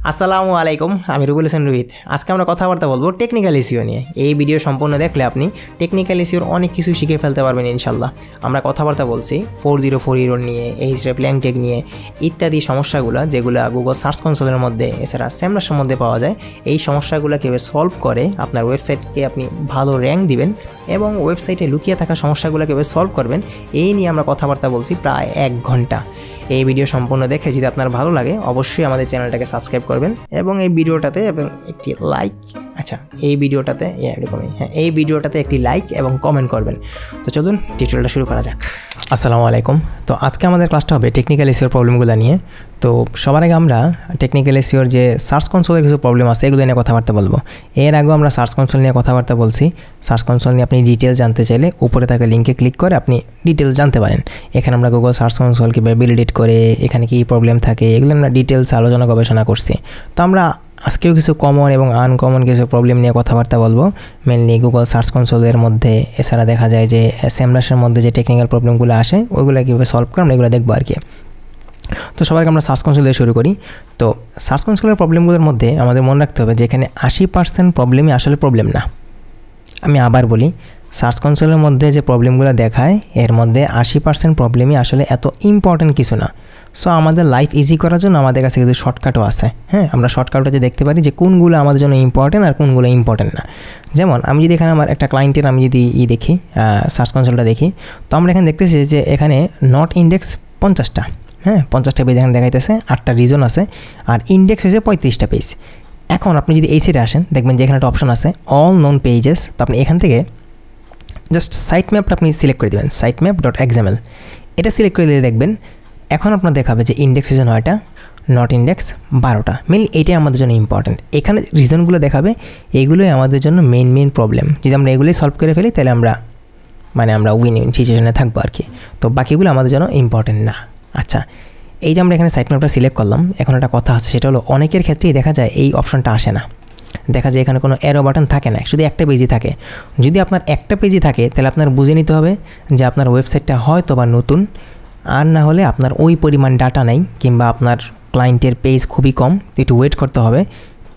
আসসালামু আলাইকুম, আমি রুবেল হোসেন রোহিত। আজকে আমরা কথাবার্তা বলবো টেকনিক্যাল এসইও নিয়ে। এই ভিডিও সম্পূর্ণ দেখলে আপনি টেকনিক্যাল এসইওর অনেক কিছু শিখে ফেলতে পারবেন ইনশাল্লাহ। আমরা কথাবার্তা বলছি 404 নিয়ে, এইচরেপ ল্যাংটেক নিয়ে ইত্যাদি সমস্যাগুলো যেগুলো গুগল সার্চ কনসোলের মধ্যে এছাড়া স্যামরাসের মধ্যে পাওয়া যায়। এই সমস্যাগুলো কীভাবে সলভ করে আপনার ওয়েবসাইটকে আপনি ভালো র্যাঙ্ক দিবেন এবং ওয়েবসাইটে লুকিয়ে থাকা সমস্যাগুলো কীভাবে সলভ করবেন, এই নিয়ে আমরা কথাবার্তা বলছি প্রায় 1 ঘন্টা। এই ভিডিও সম্পূর্ণ দেখে যদি আপনার ভালো লাগে অবশ্যই আমাদের চ্যানেলটাকে সাবস্ক্রাইব করবেন এবং এই ভিডিওটাতে এবং একটি লাইক এই ভিডিওটাতে একটি লাইক এবং কমেন্ট করবেন। তো চলুন টিউটোরিয়ালটা শুরু করা যাক। আসসালামু আলাইকুম। তো আজকে আমাদের ক্লাসটা হবে টেকনিক্যাল এসইওর প্রবলেমগুলো নিয়ে। তো সবার আগে আমরা টেকনিক্যাল এসইওর যে সার্চ কনসোলের কিছু প্রবলেম আছে এগুলো নিয়ে কথাবার্তা বলবো। এর আগেও আমরা সার্চ কনসোল নিয়ে কথাবার্তা বলছি। সার্চ কনসোল নিয়ে আপনি ডিটেলস জানতে চাইলে উপরে থাকা লিঙ্কে ক্লিক করে আপনি ডিটেলস জানতে পারেন। এখানে আমরা গুগল সার্চ কনসোল কীভাবে বিল্ড এডিট করে, এখানে কী প্রবলেম থাকে, এগুলো আমরা ডিটেলস আলোচনা গবেষণা করছি। তো আমরা আজকেও কিছু কমন এবং আনকমন কিছু প্রবলেম নিয়ে কথাবার্তা বলবো, মেনলি গুগল সার্চ কনসোলের মধ্যে। এছাড়া দেখা যায় যে স্যামরাসের মধ্যে যে টেকনিক্যাল প্রবলেমগুলো আসে ওইগুলো কীভাবে সলভ করে আমরা এগুলো দেখবো আর কি। তো সবাইকে আমরা সার্চ কনসোল দিয়ে শুরু করি। তো সার্চ কনসোলের প্রবলেমগুলোর মধ্যে আমাদের মনে রাখতে হবে যে এখানে 80% প্রবলেমই আসলে প্রবলেম না। আমি আবার বলি, সার্চ কনসোলের মধ্যে যে প্রবলেমগুলো দেখায় এর মধ্যে 80% প্রবলেমই আসলে এত ইম্পর্টেন্ট কিছু না। সো আমাদের লাইফ ইজি করার জন্য আমাদের কাছে কিছু শর্টকাটও আছে। আমরা শর্টকাটে দেখতে পারি যে কোনগুলো আমাদের জন্য ইম্পর্টেন্ট আর কোনগুলো ইম্পর্টেন্ট না। যেমন আমি যদি এখানে আমার একটা ক্লায়েন্টের আমি যদি দেখি, সার্চ কনসোলটা দেখি, তো আমরা এখানে দেখতেছি যে এখানে নট ইন্ডেক্স 50টা, 50টা পেজ এখানে দেখাইতেছে, 8টা রিজন আছে, আর ইন্ডেক্স হয়েছে 35টা পেজ। এখন আপনি যদি এই সাইডে আসেন দেখবেন যে এখানে একটা অপশন আছে অল নন পেজেস। তো আপনি এখান থেকে জাস্ট সাইট ম্যাপটা আপনি সিলেক্ট করে দেবেন, sitemap.xml। এটা সিলেক্ট করে দিয়ে দেখবেন এখন আপনার দেখাবে যে ইন্ডেক্স হয়েছে 9টা, নট ইন্ডেক্স 12টা। মেনলি এটাই আমাদের জন্য ইম্পর্টেন্ট। এখানে রিজনগুলো দেখাবে, এইগুলোই আমাদের জন্য মেইন প্রবলেম। যদি আমরা এগুলোই সলভ করে ফেলি তাহলে আমরা উইন সিচুয়েশনে থাকবো আর কি। তো বাকিগুলো আমাদের জন্য ইম্পর্টেন্ট না। আচ্ছা, এই যে আমরা এখানে সাইট ম্যাপটা সিলেক্ট করলাম, এখন একটা কথা আছে, সেটা হলো অনেকের ক্ষেত্রেই দেখা যায় এই অপশনটা আসে না। দেখা যায় এখানে কোনো অ্যারো বাটন থাকে না, শুধু একটা পেজই থাকে। যদি আপনার একটা পেজই থাকে তাহলে আপনার বুঝে নিতে হবে যে আপনার ওয়েবসাইটটা হয়তো বা নতুন, আর না হলে আপনার ওই পরিমাণ ডাটা নেই, কিংবা আপনার ক্লায়েন্টের পেজ খুবই কম। একটু ওয়েট করতে হবে,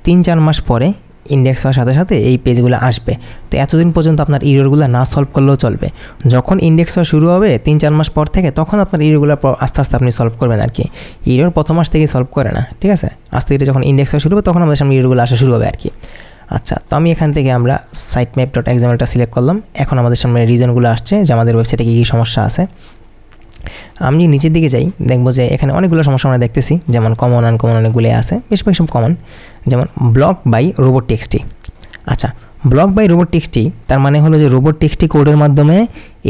3-4 মাস পরে ইন্ডেক্স হওয়ার সাথে সাথে এই পেজগুলো আসবে। তো এতদিন পর্যন্ত আপনার ইররগুলো না সলভ করলেও চলবে। যখন ইন্ডেক্স হওয়া শুরু হবে 3-4 মাস পর থেকে, তখন আপনার ইররগুলো আস্তে আস্তে আপনি সলভ করবেন আর কি। ইরর প্রথম মাস থেকেই সলভ করে না, ঠিক আছে? আস্তে ধীরে যখন ইন্ডেক্স হওয়া শুরু হবে তখন আমাদের সামনে ইররগুলো আসা শুরু হবে আর কি। আচ্ছা, তো আমি এখান থেকে আমরা sitemap.xml সিলেক্ট করলাম। এখন আমাদের সামনে রিজনগুলো আসছে যে আমাদের ওয়েবসাইটে কী কী সমস্যা আছে। আমি যদি নিচের দিকে যাই দেখবো যে এখানে অনেকগুলো সমস্যা আমরা দেখতেছি, যেমন কমন আনকমন অনেকগুলো আছে, বেশিরভাগ সব কমন। যেমন ব্লক বাই robots.txt। আচ্ছা, ব্লক বাই robots.txt তার মানে হলো যে robots.txt কোডের মাধ্যমে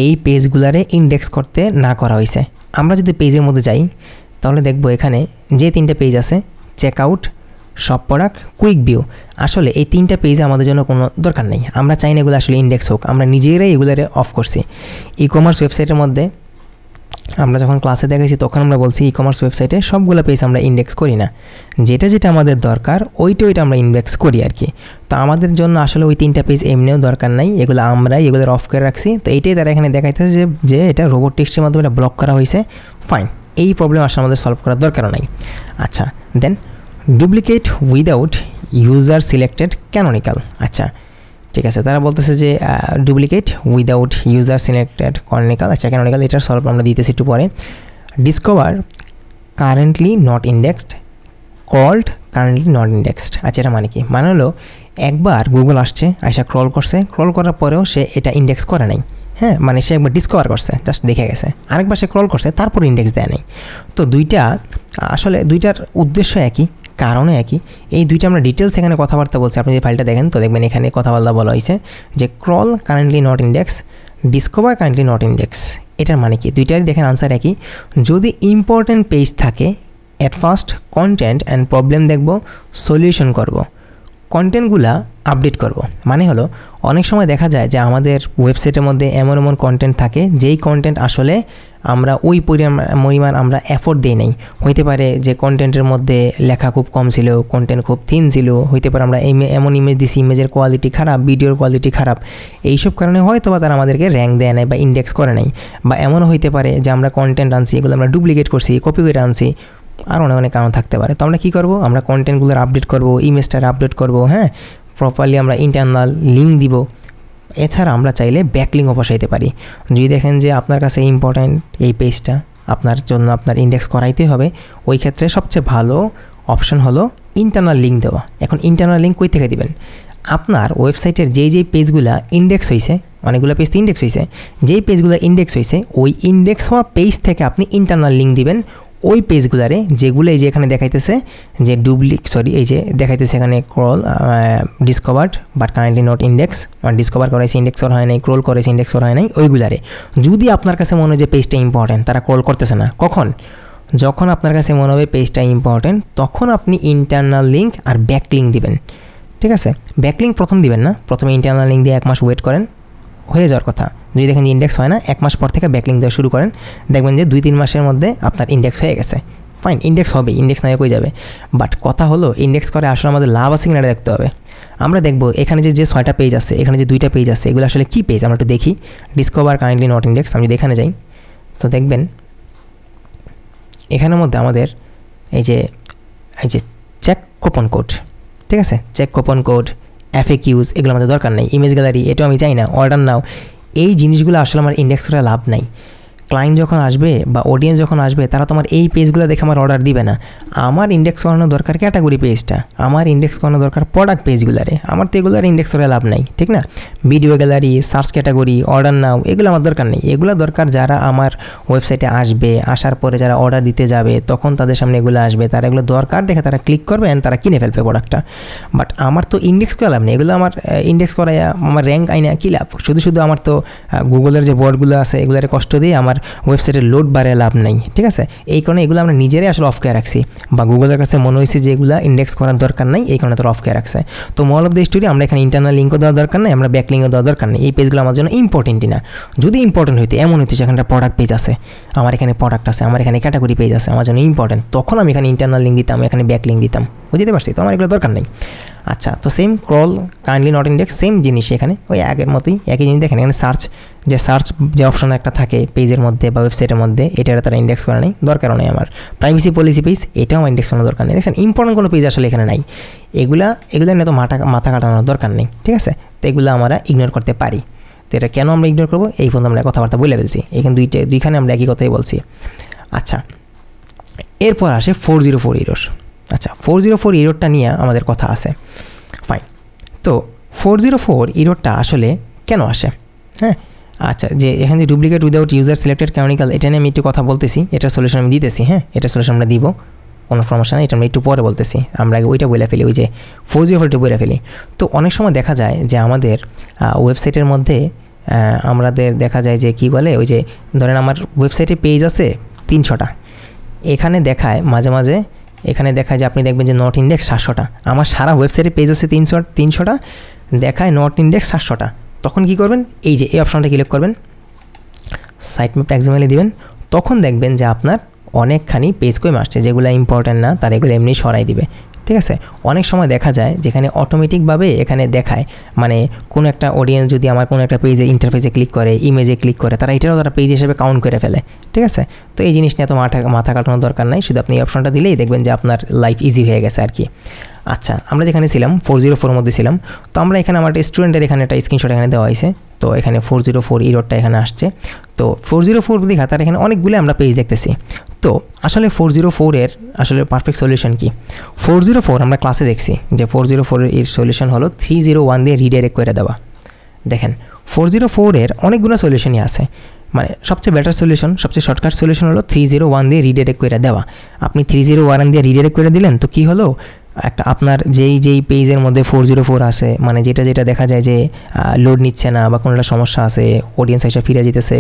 এই পেজগুলারে ইন্ডেক্স করতে না করা হয়েছে। আমরা যদি পেজের মধ্যে যাই তাহলে দেখবো এখানে যে 3টা পেজ আছে, checkout, shop product, quick view, আসলে এই 3টা পেজে আমাদের জন্য কোনো দরকার নেই। আমরা চাই না এগুলো আসলে ইন্ডেক্স হোক, আমরা নিজেরাই এগুলারে অফ করছি। ই কমার্স ওয়েবসাইটের মধ্যে আমরা যখন ক্লাসে দেখাইছি তখন আমরা বলছি ই কমার্স ওয়েবসাইটে সবগুলো পেজ আমরা ইন্ডেক্স করি না, যেটা আমাদের দরকার ওইটা আমরা ইন্ডেক্স করি আর কি। তো আমাদের জন্য আসলে ওই 3টা পেজ এমনিও দরকার নাই, এগুলো আমরাই এগুলোর অফ করে রাখছি। তো এইটাই তারা এখানে দেখাইতেছে যে এটা robots.txt মাধ্যমে এটা ব্লক করা হয়েছে। ফাইন, এই প্রবলেম আসলে আমাদের সলভ করার দরকারও নাই। আচ্ছা, then duplicate without user selected canonical. আচ্ছা, ঠিক আছে, তারা বলতেছে যে duplicate without user selected canonical. আচ্ছা, ক্যানোনিক্যাল এটার সলভ আমরা দিতেছি একটু পরে। Discover currently not indexed, crawled currently not indexed. আচ্ছা, এটা মানে কি? মানে হলো একবার গুগল আসছে, ক্রল করার পরেও সে এটা ইন্ডেক্স করে নাই। মানে সে একবার ডিসকভার করছে, জাস্ট দেখে গেছে, আরেকবার সে ক্রল করছে, তারপর ইন্ডেক্স দেয় নাই। তো দুইটার উদ্দেশ্য একই, কারণে একই। এই দুইটা আমরা ডিটেলস এখানে কথাবার্তা বলছি। আপনি যে ফাইলটা দেখেন তো দেখবেন এখানে কথাবার্তা বলা হয়েছে যে crawl currently not index, discover currently not index. এটার মানে কি? দুইটারই দেখেন আনসার একই। যদি ইম্পর্টেন্ট পেজ থাকে, at first content and problem দেখব, সলিউশন করব, কন্টেন্টগুলা আপডেট করব। মানে হলো অনেক সময় দেখা যায় যে আমাদের ওয়েবসাইটের মধ্যে এমন কন্টেন্ট থাকে যেই কন্টেন্ট আসলে আমরা ওই পরিমাণ আমরা এফোর্ট দিই নাই। হইতে পারে যে কন্টেন্টের মধ্যে লেখা খুব কম ছিল, কন্টেন্ট খুব থিন ছিল, হইতে পারে আমরা এমন ইমেজ দিছি, ইমেজের কোয়ালিটি খারাপ, ভিডিওর কোয়ালিটি খারাপ। এইসব কারণে হয়তো বা তারা আমাদেরকে র্যাঙ্ক দেয় নাই বা ইন্ডেক্স করে নাই। বা এমনও হইতে পারে যে আমরা কন্টেন্ট আনছি, এগুলো আমরা ডুপ্লিকেট করছি, কপি করে আনছি, আর অনেক কারণ থাকতে পারে। তো আমরা কী করবো, আমরা কন্টেন্টগুলোর আপডেট করব, ইমেজটার আপডেট করব, হ্যাঁ, প্রপারলি আমরা ইন্টারনাল লিঙ্ক দিব। এছাড়া আমরা চাইলে ব্যাকলিঙ্কও বসাইতে পারি। যদি দেখেন যে আপনার কাছে ইম্পর্ট্যান্ট এই পেজটা, আপনার জন্য আপনার ইন্ডেক্স করাইতে হবে, ওই ক্ষেত্রে সবচেয়ে ভালো অপশন হলো ইন্টারনাল লিঙ্ক দেওয়া। এখন ইন্টারনাল লিঙ্ক কই থেকে দিবেন, আপনার ওয়েবসাইটের যেই পেজগুলো ইন্ডেক্স হয়েছে, অনেকগুলো পেজ তো ইন্ডেক্স হয়েছে, যেই পেজগুলো ইন্ডেক্স হয়েছে ওই ইন্ডেক্স হওয়া পেজ থেকে আপনি ইন্টারনাল লিঙ্ক দিবেন ওই পেজগুলারে, যেগুলো এই যে এখানে দেখাইতেছে যে এই যে দেখাইতেছে এখানে crawl discovered but currently not index, discover করেছে ইন্ডেক্স করা হয় নাই, ক্রল করেছে ইন্ডেক্স করা হয় নাই, ওইগুলারে যদি আপনার কাছে মনে হয় যে পেজটা ইম্পর্টেন্ট, তারা ক্রল করতেছে না, কখন, যখন আপনার কাছে মনে হবে পেজটা ইম্পর্টেন্ট, তখন আপনি ইন্টারনাল লিঙ্ক আর ব্যাক লিঙ্ক দিবেন। ঠিক আছে, ব্যাক লিঙ্ক প্রথম দিবেন না, প্রথমে ইন্টারনাল লিঙ্ক দিয়ে 1 মাস ওয়েট করেন, হয়ে যাওয়ার কথা। যদি দেখেন যে ইন্ডেক্স হয় না, 1 মাস পর থেকে ব্যাকলিঙ্ক দেওয়া শুরু করেন, দেখবেন যে 2-3 মাসের মধ্যে আপনার ইন্ডেক্স হয়ে গেছে। ফাইন, ইন্ডেক্স হবে, ইন্ডেক্স না হয়ে যাবে। বাট কথা হলো ইন্ডেক্স করে আসলে আমাদের লাভ আছে কিনা দেখতে হবে। আমরা দেখবো এখানে যে 6টা পেজ আছে, এখানে যে 2টা পেজ আছে, এগুলো আসলে কী পেজ আমরা একটু দেখি। ডিসকভার কারেন্টলি নট ইন্ডেক্স, আমি যদি এখানে যাই তো দেখবেন এখানের মধ্যে আমাদের এই যে চেক কুপন কোড, ঠিক আছে, চেক কুপন কোড, FAQs, এগুলো আমাদের দরকার নেই। ইমেজ গ্যালারি এটাও আমি চাই না, অর্ডার নাও, এই জিনিসগুলো আসলে আমার ইন্ডেক্স করে লাভ নাই। ক্লায়েন্ট যখন আসবে বা অডিয়েন্স যখন আসবে, তারা তোমার এই পেজগুলো দেখে আমার অর্ডার দিবে না। আমার ইন্ডেক্স করানো দরকার ক্যাটাগরি পেজটা, আমার ইন্ডেক্স করানো দরকার প্রোডাক্ট পেজগুলারে, আমার তো এগুলোর ইন্ডেক্স করে লাভ নাই, ঠিক না। Video gallery, search category, order নাও, এগুলো আমার দরকার নেই। এগুলো দরকার যারা আমার ওয়েবসাইটে আসবে, আসার পরে যারা অর্ডার দিতে যাবে, তখন তাদের সামনে এগুলো আসবে, তারা এগুলো দরকার দেখে তারা ক্লিক করবে অ্যান্ড তারা কিনে ফেলবে প্রোডাক্টটা। বাট আমার তো ইন্ডেক্স করে লাভ নেই, এগুলো আমার ইন্ডেক্স করায় আমার র্যাঙ্ক আইনা কী লাভ। শুধু আমার তো গুগলের যে বোর্ডগুলো আছে এগুলোর কষ্ট দিয়ে আমার ওয়েবসাইটের লোড বাড়ে লাভ নেই, ঠিক আছে। এই কারণে এগুলো আমরা নিজেরাই আসলে অফ করে রাখছি, বা গুগলের কাছে মনে হয়েছে যে এগুলো ইন্ডেক্স করার দরকার নাই, এই কারণে তারা অফ করে রাখছে। তো মল অফ দ্য স্টোরি, আমরা এখানে ইন্টারনাল লিঙ্কও দেওয়ার দরকার নেই, আমরা ব্যাক লিঙ্কও দেওয়ার দরকার নেই। এই পেজগুলো আমার জন্য ইম্পর্টেন্টই না। যদি ইম্পর্টেন্ট হইতে এমন হইতে সেখানে প্রোডাক্ট পেজ আছে, আমার এখানে প্রোডাক্ট আছে, আমার এখানে ক্যাটাগরি পেজ আছে, আমার জন্য ইম্পর্টেন্ট, তখন আমি এখানে ইন্টারনাল লিঙ্ক দিতাম, এখানে ব্যাক লিঙ্ক দিতাম, বুঝতে পারছি। তো আমার এগুলো দরকার নেই। আচ্ছা, তো same crawl kindly not index, same জিনিস এখানে ওই আগের মতোই, একই জিনিস। দেখেন এখানে সার্চ যে অপশন একটা থাকে পেজের মধ্যে বা ওয়েবসাইটের মধ্যে, এটার তারা ইন্ডেক্স করা নেই, দরকারও নেই আমার। প্রাইভেসি পলিসি পেজ, এটাও আমার ইন্ডেক্স করানোর দরকার নেই। দেখছেন, ইম্পর্টেন্ট কোনো পেজ আসলে এখানে নাই, এগুলো নিয়ে তো মাথা কাটানোর দরকার নেই, ঠিক আছে। তো এগুলো আমরা ইগনোর করতে পারি। তো এটা কেন আমরা ইগনোর করবো, এই পর্যন্ত আমরা কথাবার্তা বলে ফেলছি, এখানে দুইখানে আমরা একই কথাই বলছি। আচ্ছা, এরপর আসে 404 এরর। আচ্ছা, 404 এররটা নিয়ে আমাদের কথা আছে। ফাইন, তো 404 এররটা আসলে কেন আসে, হ্যাঁ। আচ্ছা, যে এখানে যে duplicate without user selected canonical, এটা নিয়ে আমি একটু কথা বলতেছি, এটার সলিউশন আমি দিতেছি, হ্যাঁ, এটার সলিউশন আমরা দিব, কোনো সমস্যা নেই, এটা আমরা একটু পরে বলতেছি। আমরা আগে ওইটা বলে ফেলি, ওই যে 404টা বলে ফেলি। তো অনেক সময় দেখা যায় যে আমাদের ওয়েবসাইটের মধ্যে আমাদের দেখা যায় যে কী বলে, ওই যে ধরেন আমার ওয়েবসাইটে পেজ আছে 300টা, এখানে দেখায় মাঝে মাঝে, এখানে দেখায় যে আপনি দেখবেন যে নট ইন্ডেক্স 700টা, আমার সারা ওয়েবসাইটে পেজ আছে 300টা, দেখায় নট ইন্ডেক্স 700টা। তখন কী করবেন, এই যে এই অপশনটা ক্লিক করবেন, সাইট ম্যাপ এক্সাম্পলে দিবেন, তখন দেখবেন যে আপনার অনেকখানি পেজ কমে আসছে, যেগুলো ইম্পর্টেন্ট না তার এগুলো এমনি সরাই দিবে, ঠিক আছে। অনেক সময় দেখা যায় যেখানে অটোমেটিকভাবে এখানে দেখায়, মানে কোনো একটা অডিয়েন্স যদি আমার কোনো একটা পেজে ইন্টারফেসে ক্লিক করে, ইমেজে ক্লিক করে, তারা এটাও তারা পেজ হিসেবে কাউন্ট করে ফেলে, ঠিক আছে। তো এই জিনিস নিয়ে তো মাথা কাটানোর দরকার নাই, শুধু আপনি এই অপশনটা দিলেই দেখবেন যে আপনার লাইফ ইজি হয়ে গেছে আর কি। আচ্ছা, আমরা যেখানে ছিলাম 404 মধ্যে ছিলাম, তো আমরা এখানে আমার একটা স্টুডেন্টের এখানে একটা স্ক্রিনশট এখানে দেওয়া হয়েছে, তো এখানে 404 এররটা এখানে আসছে। তো 404 দেখা তার এখানে অনেকগুলো আমরা পেজ দেখতেছি। তো আসলে 404 এর আসলে পারফেক্ট সলিউশন কি? 404 আমরা ক্লাসে দেখছি যে 404 এর সলিউশন হলো 301 দিয়ে রিডাইরেক্ট করে দেওয়া। দেখেন 404 এর অনেকগুলো সলিউশনই আছে, মানে সবচেয়ে বেটার সলিউশন, সবচেয়ে শর্টকাট সলিউশন হলো 301 দিয়ে রিডাইরেক্ট করে দেওয়া। আপনি 301 দিয়ে রিডাইরেক্ট করে দিলেন, তো কী হলো, একটা আপনার যেই পেজের মধ্যে 404 আছে, মানে যেটা দেখা যায় যে লোড নিচ্ছে না বা কোনো একটা সমস্যা আছে, অডিয়েন্স এসে ফিরে যেতেছে,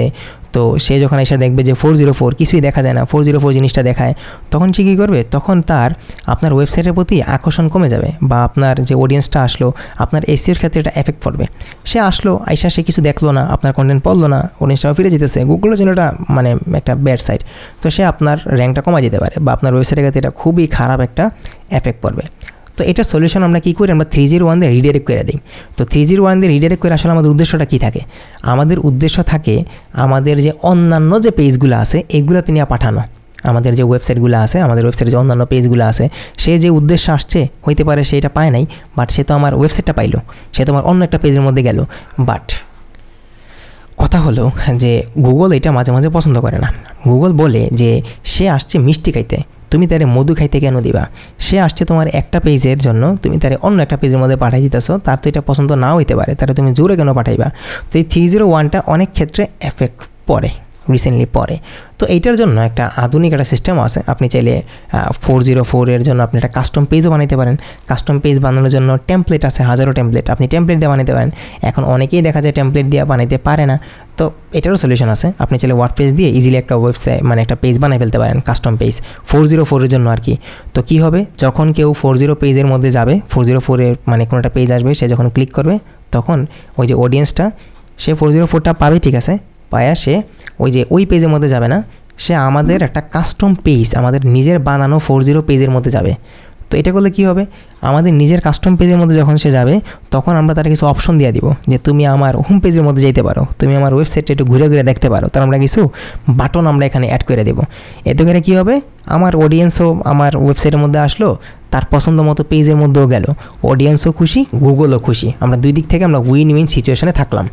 তো সে যখন এসে দেখবে যে 404 কিছুই দেখা যায় না, 404 জিনিসটা দেখায়, তখন সে কী করবে, তখন তার আপনার ওয়েবসাইটের প্রতি আকর্ষণ কমে যাবে, বা আপনার যে অডিয়েন্সটা আসলো আপনার এসইওর ক্ষেত্রে এটা এফেক্ট পড়বে। সে আসলো, আইসা সে কিছু দেখলো না, আপনার কন্টেন্ট পড়লো না, অডিয়েন্সটা ফিরে যেতেছে, গুগলের জন্য এটা মানে একটা ব্যাড সাইট, তো সে আপনার র্যাঙ্কটা কমা যেতে পারে, বা আপনার ওয়েবসাইটের ক্ষেত্রে এটা খুবই খারাপ একটা এফেক্ট পড়বে। তো এটা সলিউশন আমরা কী করি, আমরা 301 দিয়ে রিডাইরেক্ট করে দিই। তো 301 দিয়ে রিডাইরেক্ট করে আসলে আমাদের উদ্দেশ্যটা কী থাকে, আমাদের উদ্দেশ্য থাকে আমাদের যে অন্যান্য যে পেজগুলো আছে এগুলোতে নিয়ে পাঠানো। আমাদের যে ওয়েবসাইটগুলো আছে, আমাদের ওয়েবসাইটে যে অন্যান্য পেজগুলো আছে, সে যে উদ্দেশ্যে আসছে হইতে পারে সে এটা পায় নাই, বাট সে তো আমার ওয়েবসাইটটা পাইলো, সে তো আমার অন্য একটা পেজের মধ্যে গেল। বাট কথা হলো যে গুগল এটা মাঝে মাঝে পছন্দ করে না। গুগল বলে যে সে আসছে মিষ্টি খাইতে, তুমি তারে মধু খাইতে কেন দিবা? সে আসছে তোমার একটা পেজের জন্য, তুমি তারে অন্য একটা পেজের মধ্যে পাঠাই দিতেছো, তার তো এটা পছন্দ নাও হইতে পারে, তারে তুমি জোরে কেন পাঠাইবা? তো এই 301টা অনেক ক্ষেত্রে এফেক্ট পড়ে, রিসেন্টলি পড়ে। তো এইটার জন্য একটা আধুনিক একটা সিস্টেম আছে। আপনি চাইলে 404 এর জন্য আপনি একটা কাস্টম পেজও বানাইতে পারেন। কাস্টম পেজ বানানোর জন্য টেমপ্লেট আছে, হাজারো টেমপ্লেট, আপনি টেমপ্লেট দিয়ে বানাইতে পারেন। এখন অনেকেই দেখা যায় টেমপ্লেট দিয়ে বানাইতে পারে না, তো এটারও সলিউশন আছে। আপনি চাইলে ওয়ার্ডপ্রেস দিয়ে ইজিলি একটা ওয়েবসাইট মানে একটা পেজ বানিয়ে ফেলতে পারেন, কাস্টম পেজ 404 এর জন্য আর কি। তো কী হবে, যখন কেউ 40 পেজের মধ্যে যাবে, 404 এর মানে কোনো একটা পেজ আসবে, সে যখন ক্লিক করবে তখন ওই যে অডিয়েন্সটা সে 404টা পাবে, ঠিক আছে, পায়া সে ওই যে ওই পেজের মধ্যে যাবে না, সে আমাদের একটা কাস্টম পেজ, আমাদের নিজের বানানো 40 পেজের মধ্যে যাবে। তো এটা করলে কী হবে, আমাদের নিজের কাস্টম পেজের মধ্যে যখন সে যাবে তখন আমরা তার কিছু অপশন দিয়ে দিব যে তুমি আমার হোম পেজের মধ্যে যেতে পারো, তুমি আমার ওয়েবসাইটটা একটু ঘুরে ঘুরে দেখতে পারো। তার আমরা কিছু বাটন আমরা এখানে অ্যাড করে দেবো। এতে করে কী হবে, আমার অডিয়েন্সও আমার ওয়েবসাইটের মধ্যে আসলো, তার পছন্দ মতো পেজের মধ্যেও গেল, অডিয়েন্সও খুশি, গুগলও খুশি, আমরা দুই দিক থেকে আমরা উইন উইন সিচুয়েশনে থাকলাম।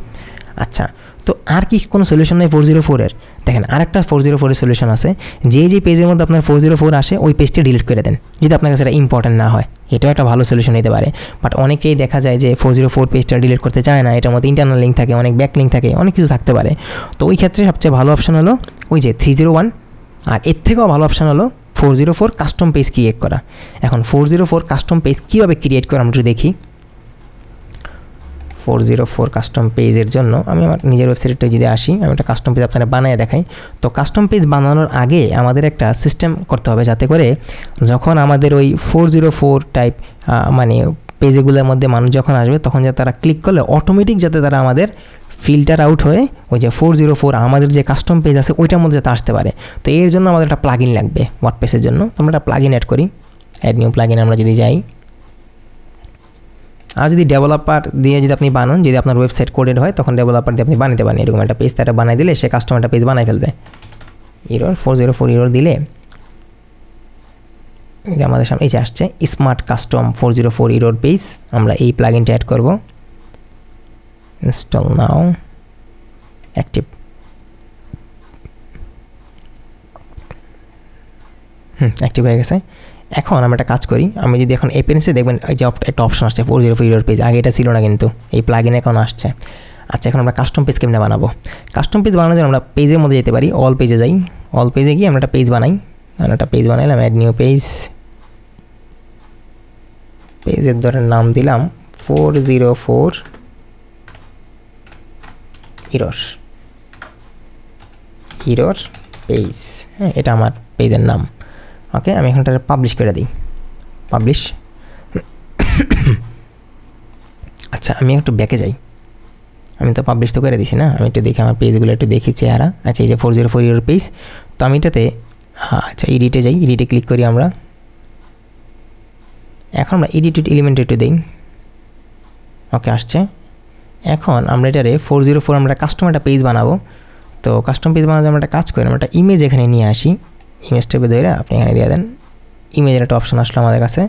আচ্ছা, তো আর কি কোনো সলিউশন নেই 404-এর? দেখেন আরেকটা 404-এর সলিউশন আছে, যে পেজের মধ্যে আপনার 404 আসে ওই পেজটি ডিলিট করে দেন, যদি আপনার কাছে এটা ইম্পর্টেন্ট না হয়। এটাও একটা ভালো সলিউশন হতে পারে। বাট অনেকেই দেখা যায় যে 404 পেজটা ডিলিট করতে চায় না, এটার মধ্যে ইন্টারনাল লিঙ্ক থাকে, অনেক ব্যাক লিঙ্ক থাকে, অনেক কিছু থাকতে পারে। তো ওই ক্ষেত্রে সবচেয়ে ভালো অপশন হলো ওই যে 301, আর এর থেকেও ভালো অপশন হলো 404 কাস্টম পেজ ক্রিয়েট করা। এখন 404 কাস্টম পেজ কীভাবে ক্রিয়েট করা আমরা একটু দেখি। 404 কাস্টম পেজের জন্য আমি আমার নিজের ওয়েবসাইটে যদি আসি, আমি একটা কাস্টম পেজ আপনারা বানিয়ে দেখাই। তো কাস্টম পেজ বানানোর আগে আমাদের একটা সিস্টেম করতে হবে, যাতে করে যখন আমাদের ওই 404 টাইপ মানে পেজগুলোর মধ্যে মানুষ যখন আসবে তখন যাতে তারা ক্লিক করলে অটোমেটিক যাতে তারা আমাদের ফিল্টার আউট হয়ে ওই যে 404 আমাদের যে কাস্টম পেজ আছে ওইটার মধ্যে যাতে আসতে পারে। তো এর জন্য আমাদের একটা প্লাগইন লাগবে ওয়ার্ডপ্রেসের জন্য। তো আমরা একটা প্লাগইন অ্যাড করি, অ্যাড নিউ প্লাগইন আমরা যদি যাই, আর যদি ডেভেলপার দিয়ে যদি আপনি বানান, যদি আপনার ওয়েবসাইট কোডেড হয় তখন ডেভেলপার দিয়ে আপনি বানাতে পারেন। এরকম একটা পেজ তারা বানিয়ে দিলে সে কাস্টমারটা পেজ বানাই ফেলবে। এরর 404 এরর দিলে এটা আমাদের সামনে এই যে আসছে স্মার্ট কাস্টম 404 এরর পেজ। আমরা এই প্লাগইনটা অ্যাড করব, ইনস্টল নাও, অ্যাক্টিভ। অ্যাক্টিভ হয়ে গেছে। এখন আমরা একটা কাজ করি, আমি যদি এখন এপেন্সে দেখবেন এই যে একটা অপশন আসছে 404 এরর পেজ, আগে এটা ছিল না কিন্তু এই প্লাগইনে এখন আসছে। আচ্ছা, এখন আমরা কাস্টম পেজ কেমনে বানাবো? কাস্টম পেজ বানানোর জন্য আমরা পেজের মধ্যে যেতে পারি, অল পেজে যাই, অল পেজে গিয়ে আমরা একটা পেজ বানাই। আমরা একটা পেজ বানাইলাম, অ্যাড নিউ পেজ, পেজের ধরে নাম দিলাম 404 এরর পেজ। হ্যাঁ, এটা আমার পেজের নাম। ওকে, আমি এখানটা পাবলিশ করে দিই, পাবলিশ। আচ্ছা, আমি একটু ব্যাকে যাই, আমি তো পাবলিশ তো করে দিছি না, আমি একটু দেখি আমার পেজগুলো একটু দেখি চেহারা। আচ্ছা, এই যে 404 এর পেজ, তো আমি এটাতে আচ্ছা এডিটে যাই, এডিটে ক্লিক করি আমরা। এখন আমরা এডিটেড এলিমেন্ট একটু দিই, ওকে আসছে। এখন আমরা এটারে 404 আমরা কাস্টমারটা পেজ বানাবো। তো কাস্টম পেজ বানাতে আমরা একটা কাজ করি, আমরা একটা ইমেজ এখানে নিয়ে আসি, ইমেজ টেপে ধরে আপনি এখানে দিয়ে দেন, ইমেজের একটা অপশন আসলো আমাদের কাছে।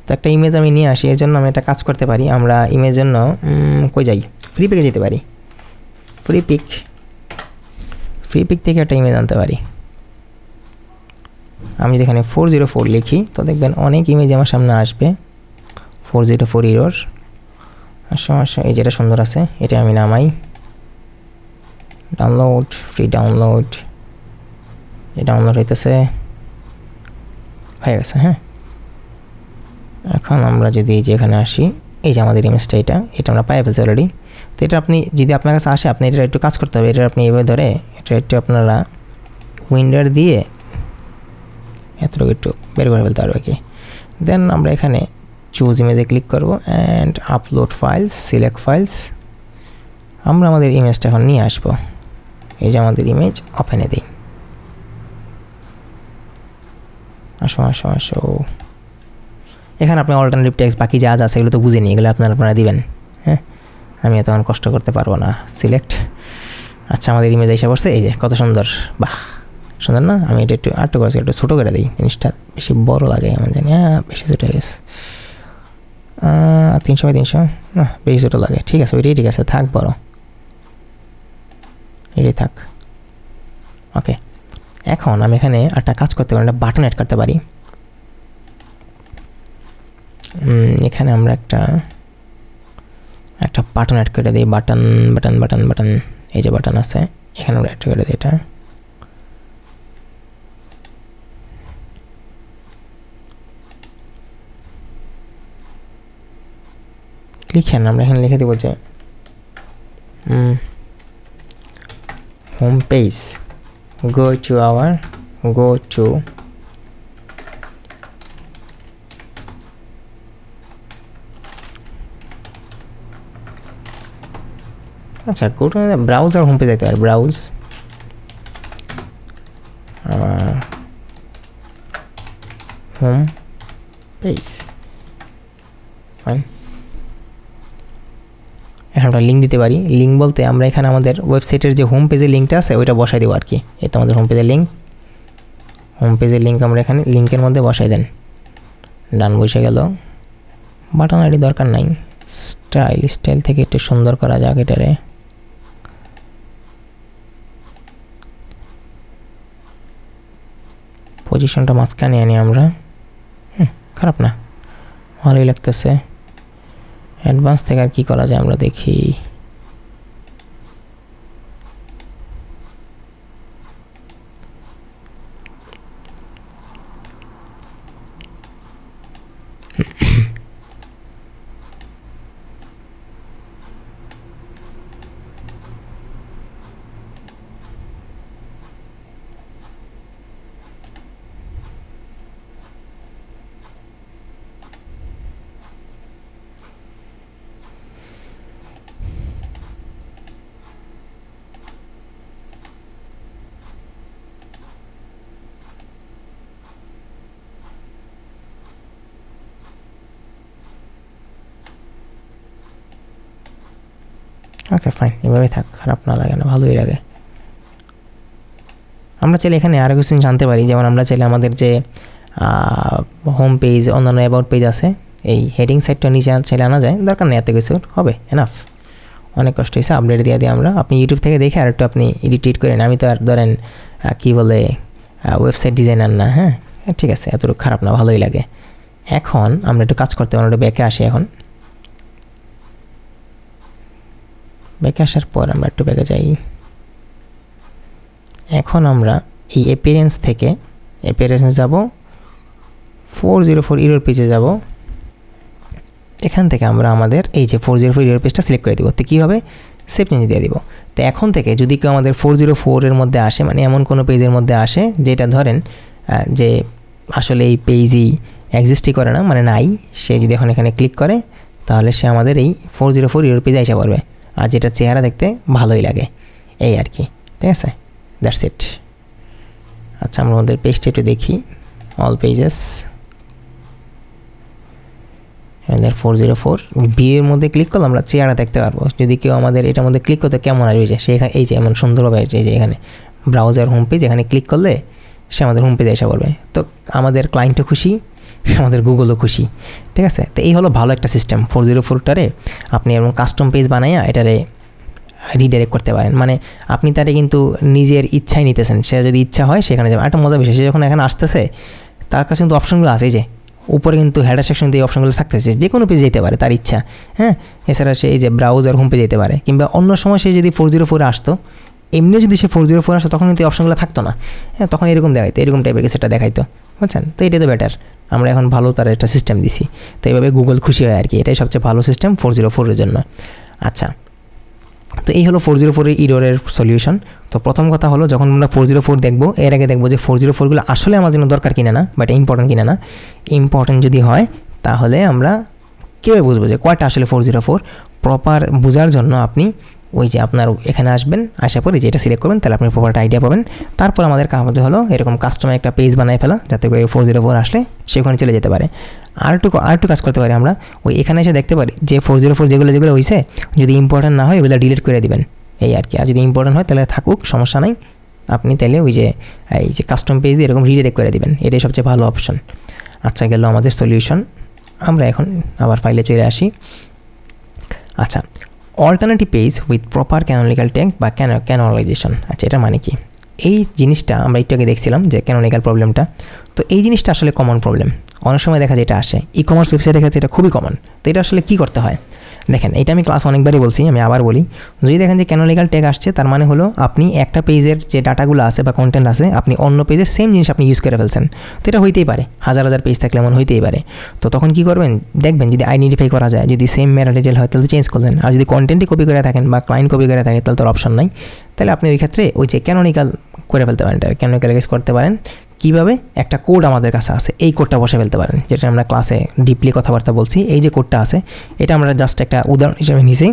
তো একটা ইমেজ আমি নিয়ে আসি, এর জন্য আমি একটা কাজ করতে পারি, আমরা ইমেজের জন্য কই যাই, ফ্রি পিকে যেতে পারি, ফ্রি পিক থেকে একটা ইমেজ আনতে পারি। আমি যদি এখানে 404 লিখি তো দেখবেন অনেক ইমেজ আমার সামনে আসবে। 404 এরর সমস্যা, এই যেটা সুন্দর আছে এটা আমি নামাই, ডাউনলোড, ফ্রি ডাউনলোড, এই ডাউনলোড হইতেছে, হয়ে গেছে। হ্যাঁ, এখন আমরা যদি যেখানে আসি, এই যে আমাদের ইমেজটা, এটা আমরা পাই ফেলছি অলরেডি। তো এটা আপনি যদি আপনার কাছে আসে, আপনি এটা একটু কাজ করতে হবে, এটা আপনি এভাবে ধরে এটা একটু আপনারা উইন্ডোর দিয়ে এতটুকু একটু বের করে ফেলতে পারবে কি। দেন আমরা এখানে চুজ ইমেজে ক্লিক করব and upload files, select files. আমরা আমাদের ইমেজটা এখন নিয়ে আসবো, এই যে আমাদের ইমেজ, ওপেনে দিই, আসো। এখানে আপনি অল্টারনেটিভ টেক্সট বাকি যা আছে এগুলো তো বুঝে নিয়ে গেলে আপনারা দিবেন। হ্যাঁ, আমি এত কষ্ট করতে পারবো না। সিলেক্ট, আচ্ছা আমাদের ইমেজ এসে পড়ছে, এই যে কত সুন্দর, বাহ সুন্দর না? আমি এটা একটু করেছি, একটু ছোটো করে দিই, জিনিসটা বেশি বড় লাগে আমার জানি। হ্যাঁ বেশি ছোটো হয়ে গেছে, 300 না বেশি ছোটো লাগে। ঠিক আছে, ওইটাই ঠিক আছে, থাক বড়, এটাই থাক। ওকে, এখন আমি এখানে একটা কাজ করতে পারি, একটা বাটন অ্যাড করতে পারি। এখানে আমরা একটা বাটন অ্যাড করে দিই, বাটন। এই যে বাটন আছে, এখানে আমরা অ্যাড করে দিই এটা। লিখেন, আমরা এখানে লিখে দেবো যে হোম পেজ, go to আচ্ছা go to browser home page যেতে পারে, ব্রাউজ হোম পেজ। ফাইন, এখন আমরা লিঙ্ক দিতে পারি। লিঙ্ক বলতে আমরা এখানে আমাদের ওয়েবসাইটের যে হোম পেজের লিঙ্কটা আছে ওইটা বসাই দেবো আর কি। এই তো আমাদের হোম পেজের লিঙ্ক আমরা এখানে লিঙ্কের মধ্যে বসাই দেন। ডান, বসে গেল। বাটন আইডি দরকার নাই, স্টাইল থেকে একটু সুন্দর করা যাক এটারে। পজিশনটা মাঝখানে আনি আমরা, খারাপ না, ভালোই লাগতেছে। অ্যাডভান্স থেকে আর কি করা যায় আমরা দেখি। ওকে ফাইন, এভাবে থাক, খারাপ না লাগে না, ভালোই লাগে। আমরা চাইলে এখানে আরও কিছু জানতে পারি, যেমন আমরা চাইলে আমাদের যে হোম পেজ, অন্যান্য অ্যাবাউট পেজ আছে, এই হেডিং সাইটটা নিচে চাইলে আনা যায়, দরকার নেই এত কিছু, হবে এনাফ। অনেক কষ্ট হয়েছে, আপডেট দিয়ে আমরা, আপনি ইউটিউব থেকে দেখে আর একটু আপনি এডিট করেন। আমি তো আর ধরেন কী বলে ওয়েবসাইট ডিজাইনার না। হ্যাঁ ঠিক আছে, এতটুকু খারাপ না, ভালোই লাগে। এখন আমরা একটু কাজ করতে পারি, একটু ব্যাকে আসি। এখন ব্যাকে আসার পর আমরা একটু ব্যাকে যাই। এখন আমরা এই অ্যাপিয়ারেন্স থেকে যাব 404 ইউরোর পেজে যাব। এখান থেকে আমরা আমাদের এই যে 404 ইউরোর পেজটা সিলেক্ট করে দিব। তো কী হবে, সেভ চেঞ্জ দিয়ে দিব। তো এখন থেকে যদি কেউ আমাদের 404-এর মধ্যে আসে, মানে এমন কোনো পেজের মধ্যে আসে যেটা ধরেন যে আসলে এই পেজই এক্সিস্টই করে না, মানে নাই, সে যদি এখন এখানে ক্লিক করে তাহলে সে আমাদের এই 404 ইউরোর পেজে এসে পড়বে, আর যেটা চেহারা দেখতে ভালোই লাগে, এই আর কি। ঠিক আছে, দ্যাটস ইট। আচ্ছা, আমরা আমাদের পেজটা একটু দেখি, অল পেজেস, আমাদের 404 ভিউয়ের মধ্যে ক্লিক করলে আমরা চেহারা দেখতে পারবো। যদি কেউ আমাদের এটার মধ্যে ক্লিক করতে কেমন আসবে, যে সে এই যে এমন সুন্দরভাবে এই যে এখানে ব্রাউজার হোম পেজ, এখানে ক্লিক করলে সে আমাদের হোম পেজে এসে পড়বে। তো আমাদের ক্লায়েন্টও খুশি, আমাদের গুগলও খুশি। ঠিক আছে, তো এই হলো ভালো একটা সিস্টেম। 404টারে আপনি এরকম কাস্টম পেজ বানাইয়া এটারে রিডাইরেক্ট করতে পারেন, মানে আপনি তারে কিন্তু নিজের ইচ্ছায় নিতেছেন। সে যদি ইচ্ছা হয় সেখানে যাবে। একটা মজা বিষয়, সে যখন এখানে আসতেছে তার কাছে কিন্তু অপশনগুলো আছে, এই যে উপরে কিন্তু হেডার সেকশন দিয়ে অপশনগুলো থাকতেছে, যে কোনো পেজে যেতে পারে তার ইচ্ছা। হ্যাঁ, এছাড়া সে এই যে ব্রাউজার হোম পেজে যেতে পারে, কিংবা অন্য সময় সে যদি 404 আসতো, এমনি যদি সে 404 আসতো তখন কিন্তু এই অপশনগুলো থাকতো না। হ্যাঁ, তখন এরকম দেখাইতো, এরকম টাইপের কিছু একটা দেখাইতো, বুঝছেন? তো এটাই তো বেটার, আমরা এখন ভালো তার একটা সিস্টেম দিছি। তো এইভাবে গুগল খুশি হয় আর কি, এটাই সবচেয়ে ভালো সিস্টেম 404-এর জন্য। আচ্ছা, তো এই হলো 404-এর ইররের সলিউশন। তো প্রথম কথা হলো, যখন আমরা 404 দেখবো, এর আগে দেখবো যে 404গুলো আসলে আমার জন্য দরকার কিনা না, বাট ইম্পর্টেন্ট কিনা না। ইম্পর্টেন্ট যদি হয় তাহলে আমরা কীভাবে বুঝবো যে কয়টা আসলে 404? প্রপার বোঝার জন্য আপনি ওই যে আপনার এখানে আসবেন, আসার পরে যেটা সিলেক্ট করবেন তাহলে আপনি প্রপার আইডিয়া পাবেন। তারপর আমাদের কাজ হলো এরকম কাস্টমার একটা পেজ বানায় ফেলা, যাতে করে 404 আসলে সেখানে চলে যেতে পারে। আর একটু কাজ করতে পারি আমরা, ওই এখানে এসে দেখতে পারি যে 404 যেগুলো হয়েছে, যদি ইম্পর্টেন্ট না হয় ওগুলো ডিলিট করে দিবেন, এই আর কি। আর যদি ইম্পর্টেন্ট হয় তাহলে থাকুক, সমস্যা নাই, আপনি তাহলে ওই যে এই যে কাস্টম পেজ দিয়ে এরকম রিডাইরেক্ট করে দিবেন, এটাই সবচেয়ে ভালো অপশন। আচ্ছা, গেল আমাদের সলিউশন। আমরা এখন আবার ফাইলে চলে আসি। আচ্ছা, alternative page with proper canonical tag বা ক্যানোনালাইজেশন। আচ্ছা, এটা মানে কি? এই জিনিসটা আমরা একটু আগে দেখছিলাম যে ক্যানোনিক্যাল প্রবলেমটা, তো এই জিনিসটা আসলে কমন প্রবলেম। অনেক সময় দেখা যায় এটা আসে ই কমার্স ওয়েবসাইটের ক্ষেত্রে, এটা খুবই কমন। তো এটা আসলে কী করতে হয় দেখেন, এটা আমি ক্লাস অনেকবারই বলছি, আমি আবার বলি। যদি দেখেন যে ক্যানোনিক্যাল ট্যাগ আসছে, তার মানে হলো আপনি একটা পেজের যে ডাটাগুলো আছে বা কন্টেন্ট আছে, আপনি অন্য পেজের সেম জিনিস আপনি ইউজ করে ফেলছেন। তো এটা হইতেই পারে, হাজার হাজার পেজ থাকলে এমন হইতেই পারে। তো তখন কী করবেন, দেখবেন যদি আইডেন্টিফাই করা যায়, যদি সেম মেটা ডিটেল হয় তাহলে চেঞ্জ করলেন। আর যদি কন্টেন্টই কপি করে থাকেন বা ক্লায়েন্ট কপি করে থাকে তাহলে তোর অপশন নাই। তাহলে আপনি ওই ক্ষেত্রে ওই যে ক্যানোনিক্যাল করে ফেলতে পারেন, এটা ক্যানোনিক্যালাইজ করতে পারেন। কীভাবে? একটা কোড আমাদের কাছে আছে, এই কোডটা বসে ফেলতে পারেন, যেটা আমরা ক্লাসে ডিপলি কথাবার্তা বলছি। এই যে কোডটা আছে, এটা আমরা জাস্ট একটা উদাহরণ হিসেবে নিয়েছি।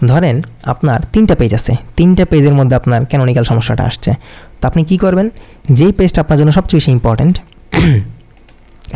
ধরেন আপনার 3টা পেজ আছে, 3টা পেজের মধ্যে আপনার ক্যানোনিক্যাল সমস্যাটা আসছে। তো আপনি কী করবেন, যেই পেজটা আপনার জন্য সবচেয়ে বেশি ইম্পর্ট্যান্ট,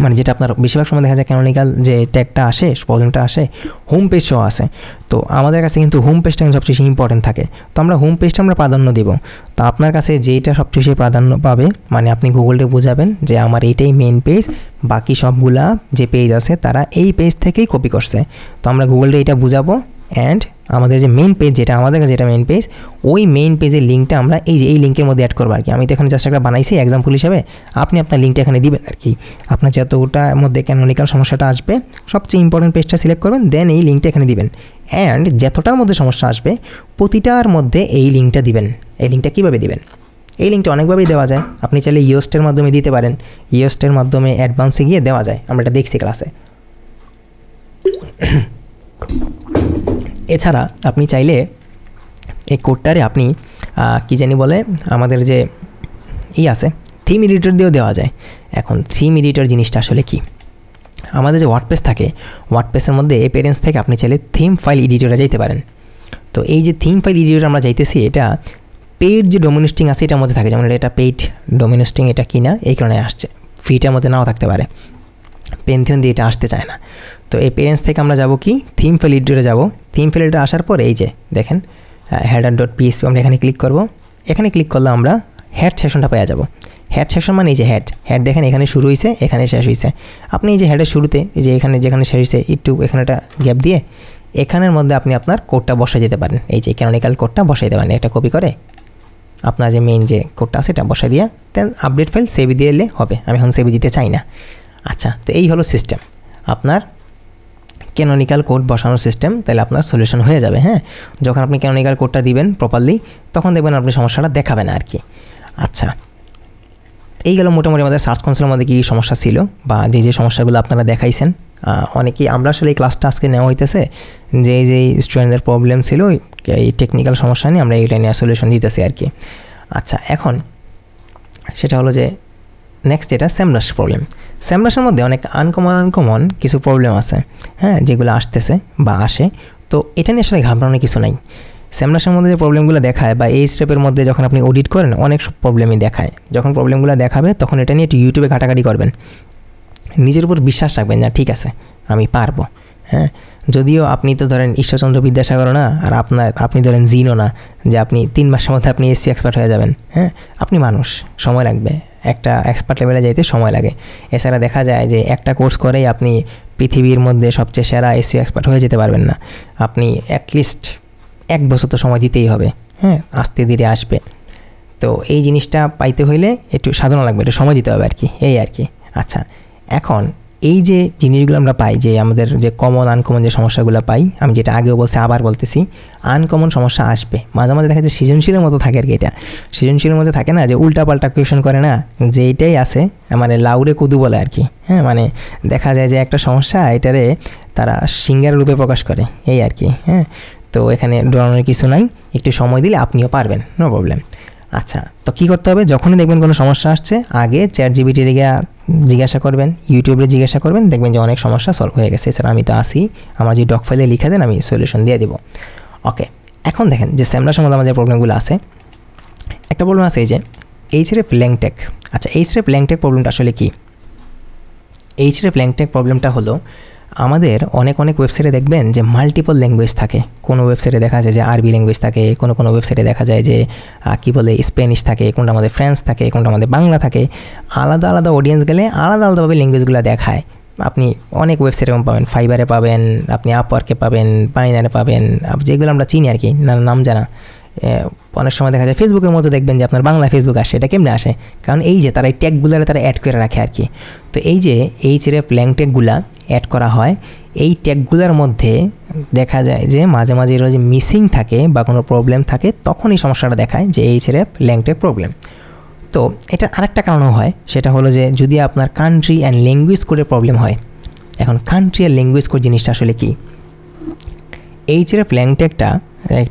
মানে যেটা আপনার বেশিরভাগ সময় দেখা যায় ক্যানোনিক্যাল যে ট্যাগটা আসে, প্রবলেমটা আসে, হোম পেজ সহ আসে। তো আমাদের কাছে কিন্তু হোম পেজটা কিন্তু সবচেয়ে বেশি ইম্পর্টেন্ট থাকে। তো আমরা হোম পেজটা আমরা প্রাধান্য দেব। তো আপনার কাছে যেটা সবচেয়ে বেশি প্রাধান্য পাবে, মানে আপনি গুগলকে বোঝাবেন যে আমার এইটাই মেইন পেজ, বাকি সবগুলা যে পেজ আছে তারা এই পেজ থেকেই কপি করছে। তো আমরা গুগলকে এটা বুঝাবো, অ্যান্ড আমাদের যে মেইন পেজ, যেটা আমাদের কাছে যেটা মেইন পেজ, ওই মেইন পেজের লিঙ্কটা আমরা এই যে এই লিঙ্কের মধ্যে অ্যাড করবো আর কি। আমি তো এখানে জাস্ট একটা বানাইছি এক্সাম্পল হিসেবে, আপনি আপনার লিঙ্কটা এখানে দিবেন আর কি। আপনার যতটার মধ্যে ক্যানোনিক্যাল সমস্যাটা আসবে, সবচেয়ে ইম্পর্টেন্ট পেজটা সিলেক্ট করবেন, দেন এই লিঙ্কটা এখানে দিবেন। অ্যান্ড যতটার মধ্যে সমস্যা আসবে, প্রতিটার মধ্যে এই লিঙ্কটা দিবেন। এই লিঙ্কটা কীভাবে দিবেন? এই লিঙ্কটা অনেকভাবেই দেওয়া যায়। আপনি চাইলে ইয়োস্টের মাধ্যমে দিতে পারেন, ইয়োস্টের মাধ্যমে অ্যাডভান্সে গিয়ে দেওয়া যায়, আমরা এটা দেখছি ক্লাসে। এছাড়া আপনি চাইলে এই কোডটারে আপনি কী জানি বলে, আমাদের যে আছে থিম এডিটর দিয়েও দেওয়া যায়। এখন থিম এডিটর জিনিসটা আসলে কি? আমাদের যে ওয়ার্ডপ্রেস থাকে, ওয়ার্ডপ্রেসের মধ্যে অ্যাপিয়ারেন্স থেকে আপনি চাইলে থিম ফাইল এডিটরে যাইতে পারেন। তো এই যে থিম ফাইল এডিটর আমরা যাইতেছি, এটা পেইড যে ডোমেন হোস্টিং আছে এটার মধ্যে থাকে। যেমন এটা পেইড ডোমেন হোস্টিং, এটা কিনা এই কারণে আসছে, ফ্রিটার মধ্যে নাও থাকতে পারে, পেনথিয়ন দিয়ে এটা আসতে চায় না। তো এই পেরেন্টস থেকে আমরা যাব কি, থিম ফাইল এডিটরে যাব। থিম ফাইল এডিটরে আসার পর এই যে দেখেন header.php, আমরা এখানে ক্লিক করব। এখানে ক্লিক করলে আমরা হেড সেকশনটা পেয়ে যাব। হেড সেকশন মানে এই যে হেড দেখেন এখানে শুরু হয়েছে, এখানে শেষ হয়েছে। আপনি এই যে হেডের শুরুতে এই যে এখানে যেখানে শেষ হয়েছে একটু এখানে একটা গ্যাপ দিয়ে এখানের মধ্যে আপনি আপনার কোডটা বসাই যেতে পারেন। এই যে ক্যানোনিক্যাল কোডটা বসাই দিতে পারেন, এটা কপি করে আপনার যে মেইন যে কোডটা আছে এটা বসাই দিয়ে দেন আপডেট ফাইল সেভ দিয়ে এলে হবে। আমি এখন সেভ দিতে চাই না। আচ্ছা, তো এই হলো সিস্টেম আপনার ক্যানোনিক্যাল কোড বসানোর সিস্টেম। তাহলে আপনার সলিউশন হয়ে যাবে। হ্যাঁ, যখন আপনি ক্যানোনিক্যাল কোডটা দিবেন প্রপারলি, তখন দেখবেন আপনি সমস্যাটা দেখাবেন আর কি। আচ্ছা, এই গেল মোটামুটি আমাদের সার্চ কনসোলের মধ্যে কী সমস্যা ছিল বা যে সমস্যাগুলো আপনারা দেখাইছেন। অনেকেই আমরা আসলে এই ক্লাসটা আজকে নেওয়া হইতেছে যে স্টুডেন্টদের প্রবলেম ছিল এই টেকনিক্যাল সমস্যা নিয়ে, আমরা এইটা নিয়ে সলিউশন দিতেছি আর কি। আচ্ছা, এখন সেটা হলো যে নেক্সট যেটা সেমরাশ প্রবলেম। সেমরাশের মধ্যে অনেক আনকমন কিছু প্রবলেম আছে, হ্যাঁ, যেগুলো আসতেছে বা আসে। তো এটা নিয়ে আসলে ঘাবড়ানোর কিছু নাই। সেমরাশের মধ্যে যে প্রবলেমগুলো দেখায় বা এই স্টেপের মধ্যে যখন আপনি অডিট করেন, অনেক প্রবলেমই দেখায়। যখন প্রবলেমগুলো দেখাবে তখন এটা নিয়ে একটু ইউটিউবে ঘাটাঘাটি করবেন, নিজের উপর বিশ্বাস রাখবেন না, ঠিক আছে আমি পারবো। হ্যাঁ, যদিও আপনি তো ধরেন ঈশ্বরচন্দ্র বিদ্যাসাগর না, আর আপনি ধরেন জিনও না যে আপনি 3 মাসের মধ্যে আপনি এসসি এক্সপার্ট হয়ে যাবেন। হ্যাঁ, আপনি মানুষ, সময় লাগবে, একটা এক্সপার্ট লেভেলে যাইতে সময় লাগে। এছাড়া দেখা যায় যে একটা কোর্স করেই আপনি পৃথিবীর মধ্যে সবচেয়ে সেরা এসসি এক্সপার্ট হয়ে যেতে পারবেন না। আপনি অ্যাটলিস্ট 1 বছর তো সময় দিতেই হবে। হ্যাঁ, আস্তে ধীরে আসবে। তো এই জিনিসটা পাইতে হইলে একটু সাধনা লাগবে, একটু সময় দিতে হবে আর কি, এই আর কি। আচ্ছা, এখন এই যে জিনিসগুলো আমরা পাই, যে আমাদের যে কমন আনকমন যে সমস্যাগুলো পাই, আমি যেটা আগেও বলছি আবার বলতেছি, আনকমন সমস্যা আসবে মাঝে মাঝে। দেখা যায় সৃজনশীলের মতো থাকে আর কি। এটা সৃজনশীলের মধ্যে থাকে না যে উল্টাপাল্টা কোয়েশন করে না, যে এইটাই আছে মানে লাউরে কুদু বলে আর কি। হ্যাঁ, মানে দেখা যায় যে একটা সমস্যা এটারে তারা সিঙ্গার রূপে প্রকাশ করে, এই আর কি। হ্যাঁ, তো এখানে ডরানোর কিছু নাই, একটু সময় দিলে আপনিও পারবেন, নো প্রবলেম। আচ্ছা, তো কী করতে হবে, যখনই দেখবেন কোনো সমস্যা আসছে, আগে চ্যাটজিপিটির জিজ্ঞাসা করবেন, ইউটিউবে জিজ্ঞাসা করবেন, দেখবেন যে অনেক সমস্যা সলভ হয়ে গেছে। এছাড়া আমি তো আসি, আমার যে ডক ফাইলে লিখে দেন, আমি সলিউশন দিয়ে দেবো। ওকে, এখন দেখেন যে সেমরাশের মধ্যে আমাদের প্রবলেমগুলো আছে। একটা প্রবলেম আছে এই যে এইচরেফ ল্যাংটেক। আচ্ছা, এইচরেফ ল্যাংটেক প্রবলেমটা আসলে কি? এইচরেফ ল্যাংটেক প্রবলেমটা হলো আমাদের অনেক ওয়েবসাইটে দেখবেন যে মাল্টিপল ল্যাঙ্গুয়েজ থাকে। কোনো ওয়েবসাইটে দেখা যায় যে আরবি ল্যাঙ্গুয়েজ থাকে, কোনো ওয়েবসাইটে দেখা যায় যে কী বলে স্প্যানিশ থাকে, কোনটা আমাদের ফ্রেঞ্চ থাকে, কোনটা আমাদের বাংলা থাকে। আলাদা অডিয়েন্স গেলে আলাদাভাবে ল্যাঙ্গুয়েজগুলো দেখায়। আপনি অনেক ওয়েবসাইট এরকম পাবেন, ফাইবারে পাবেন, আপনি আপওয়ার্কে পাবেন, পাইনারে পাবেন, যেগুলো আমরা চিনি আর কি, নাম জানা। অনেক সময় দেখা যায় ফেসবুকের মতো দেখবেন যে আপনার বাংলা ফেসবুক আসে। এটা কেমনে আসে? কারণ এই যে তারা এই ট্যাগগুলারে তারা অ্যাড করে রাখে আর কি। তো এই যে এইচআরএফ ল্যাং ট্যাগগুলা অ্যাড করা হয়, এই ট্যাগগুলোর মধ্যে দেখা যায় যে মাঝে এর যে মিসিং থাকে বা কোনো প্রবলেম থাকে, তখন এই সমস্যাটা দেখায় যে এইচআরএফ ল্যাং ট্যাগ প্রবলেম। তো এটার আরেকটা কারণও হয়, সেটা হলো যে যদি আপনার কান্ট্রি অ্যান্ড ল্যাঙ্গুয়েজ কোডের প্রবলেম হয়। এখন কান্ট্রি আর ল্যাঙ্গুয়েজ কোড জিনিসটা আসলে কি? এইচআরএফ ল্যাং ট্যাগটা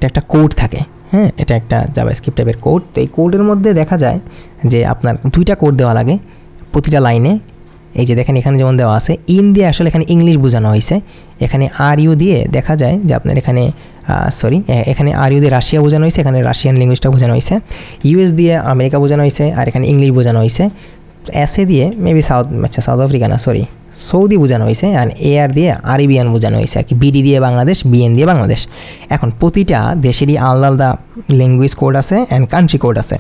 একটা কোড থাকে, হ্যাঁ, এটা একটা জাভাস্ক্রিপ্ট টাইপের কোড। তো এই কোডের মধ্যে দেখা যায় যে আপনার 2টা কোড দেওয়া লাগে প্রতিটা লাইনে। এই যে দেখেন এখানে যেমন দেওয়া আছে, ইন দিয়ে আসলে এখানে ইংলিশ বোঝানো হয়েছে, এখানে আর ইউ দিয়ে দেখা যায় যে আপনার এখানে এখানে আর ইউ দিয়ে রাশিয়া বোঝানো হয়েছে, এখানে রাশিয়ান ল্যাঙ্গুয়েজটা বোঝানো হয়েছে। ইউএস দিয়ে আমেরিকা বোঝানো হয়েছে, আর এখানে ইংলিশ বোঝানো হয়েছে। এসএ দিয়ে মেবি সাউথ আফ্রিকা না, সৌদি বোঝানো হয়েছে। আর এআর দিয়ে আরবিয়ান বোঝানো হয়েছে আর কি। বিডি দিয়ে বাংলাদেশ, বিএন দিয়ে বাংলাদেশ। এখন প্রতিটা দেশেরই আলাদা ল্যাঙ্গুয়েজ কোড আছে অ্যান্ড কান্ট্রি কোড আছে।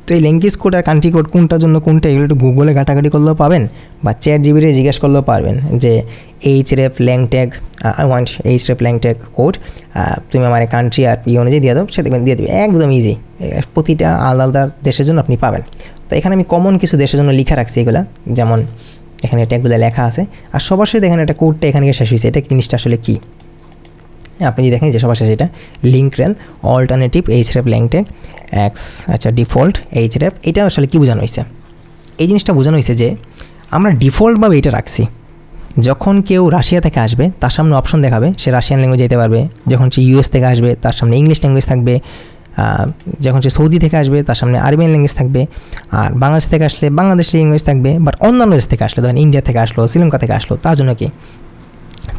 তো এই ল্যাঙ্গুয়েজ কোড আর কান্ট্রি কোড কোনটার জন্য কোনটা, এগুলো একটু গুগলে ঘাটাঘাটি করলেও পাবেন, বা ChatGPT জিজ্ঞেস করলেও পারবেন যে HRF lang tag, I want HRF lang tag code, তুমি আমার কান্ট্রি আর অনুযায়ী দিয়ে দাও, সেটা দিয়ে দেবে, একদম ইজি। প্রতিটা আলাদা দেশের জন্য আপনি পাবেন। তো এখানে আমি কমন কিছু দেশের জন্য লিখা রাখছি এগুলো, যেমন এখানে ট্যাগগুলো লেখা আছে। আর সবার সাথে দেখেন একটা কোডটা এখানে শেষ হয়েছে। এটা জিনিসটা আসলে কী আপনি যদি দেখেন যে সবার শেষে এটা লিঙ্করেল alternative HRF lang tag default HRF. এটা আসলে কী বোঝানো হয়েছে? এই জিনিসটা বোঝানো হয়েছে যে আমরা ডিফল্টভাবে এটা রাখছি। যখন কেউ রাশিয়া থেকে আসবে তার সামনে অপশন দেখাবে, সে রাশিয়ান ল্যাঙ্গুয়েজ যেতে পারবে। যখন সে ইউএস থেকে আসবে তার সামনে ইংলিশ ল্যাঙ্গুয়েজ থাকবে। যখন সে সৌদি থেকে আসবে তার সামনে আরবিয়ান ল্যাঙ্গুয়েজ থাকবে। আর বাংলাদেশ থেকে আসলে বাংলাদেশি ল্যাঙ্গুয়েজ থাকবে। বাট অন্যান্য দেশ থেকে আসলে, ধরেন ইন্ডিয়া থেকে আসলো, শ্রীলঙ্কা থেকে আসলো, তার জন্য কি?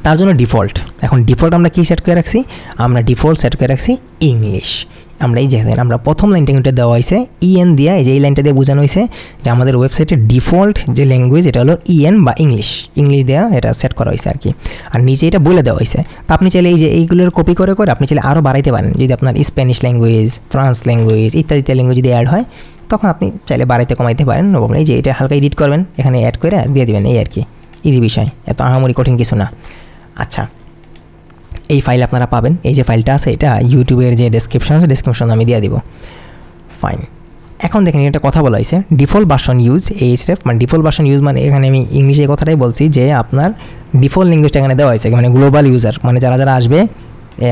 তার জন্য ডিফল্ট। এখন ডিফল্ট আমরা কী সেট করে রাখছি? আমরা ডিফল্ট সেট করে রাখছি ইংলিশ। আমরা এই যে আমরা প্রথম লাইনটা কিন্তু দেওয়া হয়েছে ইএন দিয়া, এই যে এই লাইনটা দিয়ে বোঝানো হয়েছে যে আমাদের ওয়েবসাইটের ডিফল্ট যে ল্যাঙ্গুয়েজ এটা হলো ইএন বা ইংলিশ দেওয়া, এটা সেট করা হয়েছে আর কি। আর নিচে এটা বলে দেওয়া হয়েছে। তো আপনি চাইলে এই যে এইগুলোর কপি করে আপনি চাইলে আরও বাড়াইতে পারেন। যদি আপনার স্প্যানিশ ল্যাঙ্গুয়েজ, ফ্রান্স ল্যাঙ্গুয়েজ ইত্যাদি ল্যাঙ্গুয়েজ যদি অ্যাড হয়, তখন আপনি চাইলে বাড়াইতে কমাইতে পারেন। এই যে এটা হালকা এডিট করবেন, এখানে অ্যাড করে দিয়ে দেবেন, এই আর কি। ইজি বিষয়, এত আহামরি কঠিন কিছু না। আচ্ছা, এই ফাইল আপনারা পাবেন। এই যে ফাইলটা আছে এটা ইউটিউবের যে ডেসক্রিপশন আছে, ডেসক্রিপশন আমি দিয়ে দিব। ফাইন, এখন দেখেন একটা কথা বলা হয়েছে ডিফল্ট ভার্সন ইউজ এইচআরএফ, মানে ডিফল্ট ভার্সন ইউজ মানে এখানে আমি ইংলিশে কথাটাই বলছি যে আপনার ডিফল্ট ল্যাঙ্গুয়েজটা এখানে দেওয়া হয়েছে, মানে গ্লোবাল ইউজার, মানে যারা আসবে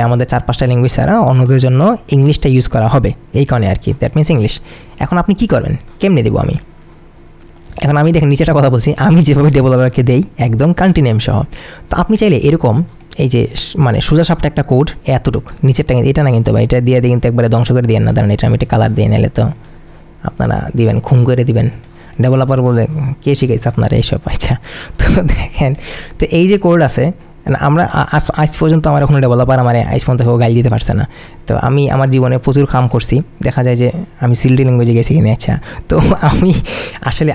আমাদের 4-5টা ল্যাঙ্গুয়েজ ছাড়া অন্যদের জন্য ইংলিশটা ইউজ করা হবে, এই কারণে আর কি। That means English. এখন আপনি কী করবেন, কেমনে দেবো আমি? এখন আমি দেখেন নিচেটা কথা বলছি, আমি যেভাবে ডেভেলপারকে দেই একদম কান্ট্রি নেম সহ। তো আপনি চাইলে এরকম এই যে মানে সোজা সাপটা একটা কোড এতটুক, নিচেরটা এটা না কিন্তু এটা দিয়ে কিন্তু একবারে ধ্বংস করে দিয়ে না, দাঁড়ান এটা আমি একটা কালার দিয়ে নিলে তো আপনারা দিবেন, খুন করে দিবেন। ডেভেলপার বলে কে শিখাইছে আপনারা এইসব? আচ্ছা, তো দেখেন, তো এই যে কোড আছে, আমরা আজ পর্যন্ত আমার এখন ডেভেলপার আমার আজ পর্যন্ত কেউ গাইড দিতে পারছে না। তো আমি আমার জীবনে প্রচুর কাম করছি, দেখা যায় যে আমি সিলটি ল্যাঙ্গুয়েজে গেছি কিনে। আচ্ছা, তো আমি আসলে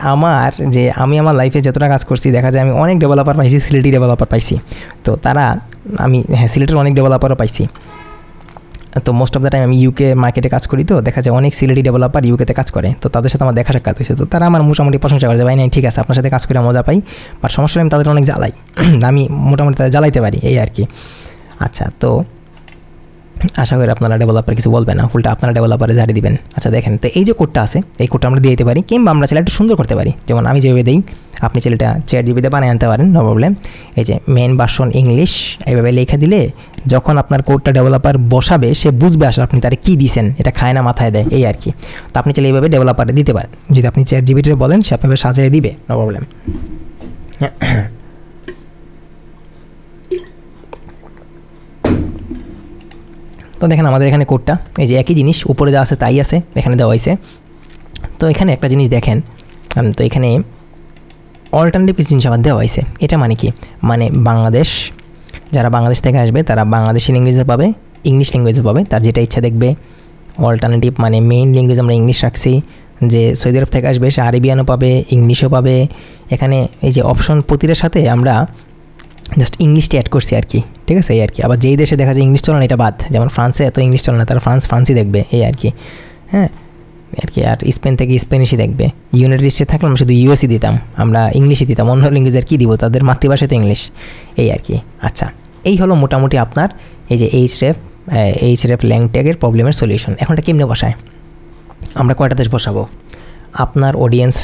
আমি আমার লাইফে যতটা কাজ করছি দেখা যায় আমি অনেক ডেভেলপার পাইছি, সিলটি ডেভেলপার পাইছি। তো আমি সিলেটের অনেক ডেভেলপারও পাইছি। তো মোস্ট অফ দ্য টাইম আমি ইউকে মার্কেটে কাজ করি, তো দেখা যায় অনেক সিলেটি ডেভেলপার ইউকেতে কাজ করে। তো তাদের সাথে আমার দেখা সাক্ষাৎ হয়েছে, তো তারা আমার মোটামুটি প্রশংসা করে যে ভাই নাই ঠিক আছে, আপনার সাথে কাজ করে মজা পাই, বাট সমস্যা আমি তাদের অনেক জ্বালাই, আমি মোটামুটি তাদের জ্বালাইতে পারি, এই আর কি। আচ্ছা, তো আশা করি আপনারা ডেভেলপার কিছু বলবেন না, উল্টা আপনারা ডেভেলপারে ঝাড়ি দিবেন। আচ্ছা দেখেন, তো এই যে কোডটা আছে এই কোডটা আমরা দিয়ে দিতে পারি, কিংবা আমরা চাইলে একটু সুন্দর করতে পারি, যেমন আমি যেভাবে দিই আপনি চাইলে এটা ChatGPT বানিয়ে আনতে পারেন, নো প্রবলেম। এই যে মেন ভার্সন ইংলিশ এইভাবে লেখা দিলে যখন আপনার কোডটা ডেভেলপার বসাবে সে বুঝবে আসলে আপনি তারা কী দিয়েছেন, এটা খায় না মাথায় দেয়, এই আর কি। তো আপনি চাইলে এইভাবে ডেভেলপারে দিতে পারেন, যদি আপনি ChatGPT বলেন সে আপনাকে সাজিয়ে দিবে, নো প্রবলেম। তো দেখেন আমাদের এখানে কোডটা এই যে একই জিনিস, উপরে যা আছে তাই আছে এখানে দেওয়া হয়েছে। তো এখানে একটা জিনিস দেখেন, তো এখানে অল্টারনেটিভ কিছু জিনিস আবার দেওয়া হয়েছে। এটা মানে কি, মানে বাংলাদেশ, যারা বাংলাদেশ থেকে আসবে তারা বাংলাদেশি ল্যাঙ্গুয়েজে পাবে, ইংলিশ ল্যাঙ্গুয়েজে পাবে, তার যেটা ইচ্ছা দেখবে। অল্টারনেটিভ মানে মেইন ল্যাঙ্গুয়েজ আমরা ইংলিশ রাখছি, যে সৌদি আরব থেকে আসবে সে আরবিয়ানও পাবে, ইংলিশও পাবে। এখানে এই যে অপশন প্রতিটার সাথে আমরা জাস্ট ইংলিশটা অ্যাড করছি আর কি, ঠিক আছে, এই আর কি। আবার যেই দেশে দেখা যায় ইংলিশ চলে না এটা বাদ, যেমন ফ্রান্সে এত ইংলিশ চলে না, তারা ফ্রান্সই দেখবে, এই আর কি, হ্যাঁ আর কি। আর স্পেন থেকে স্পেনিশই দেখবে। ইউনাইটেড স্টেটে থাকলে আমরা শুধু ইউএসই দিতাম, আমরা ইংলিশই দিতাম, অন্য ল্যাঙ্গুয়েজের কী দিব, তাদের মাতৃভাষা তো ইংলিশ, এই আর কি। আচ্ছা, এই হলো মোটামুটি আপনার এই যে এইচরেফ ল্যাং ট্যাগের প্রবলেমের সলিউশন। এখন এটা কেমনে বসায়, আমরা কয়টা দেশ বসাবো, আপনার অডিয়েন্স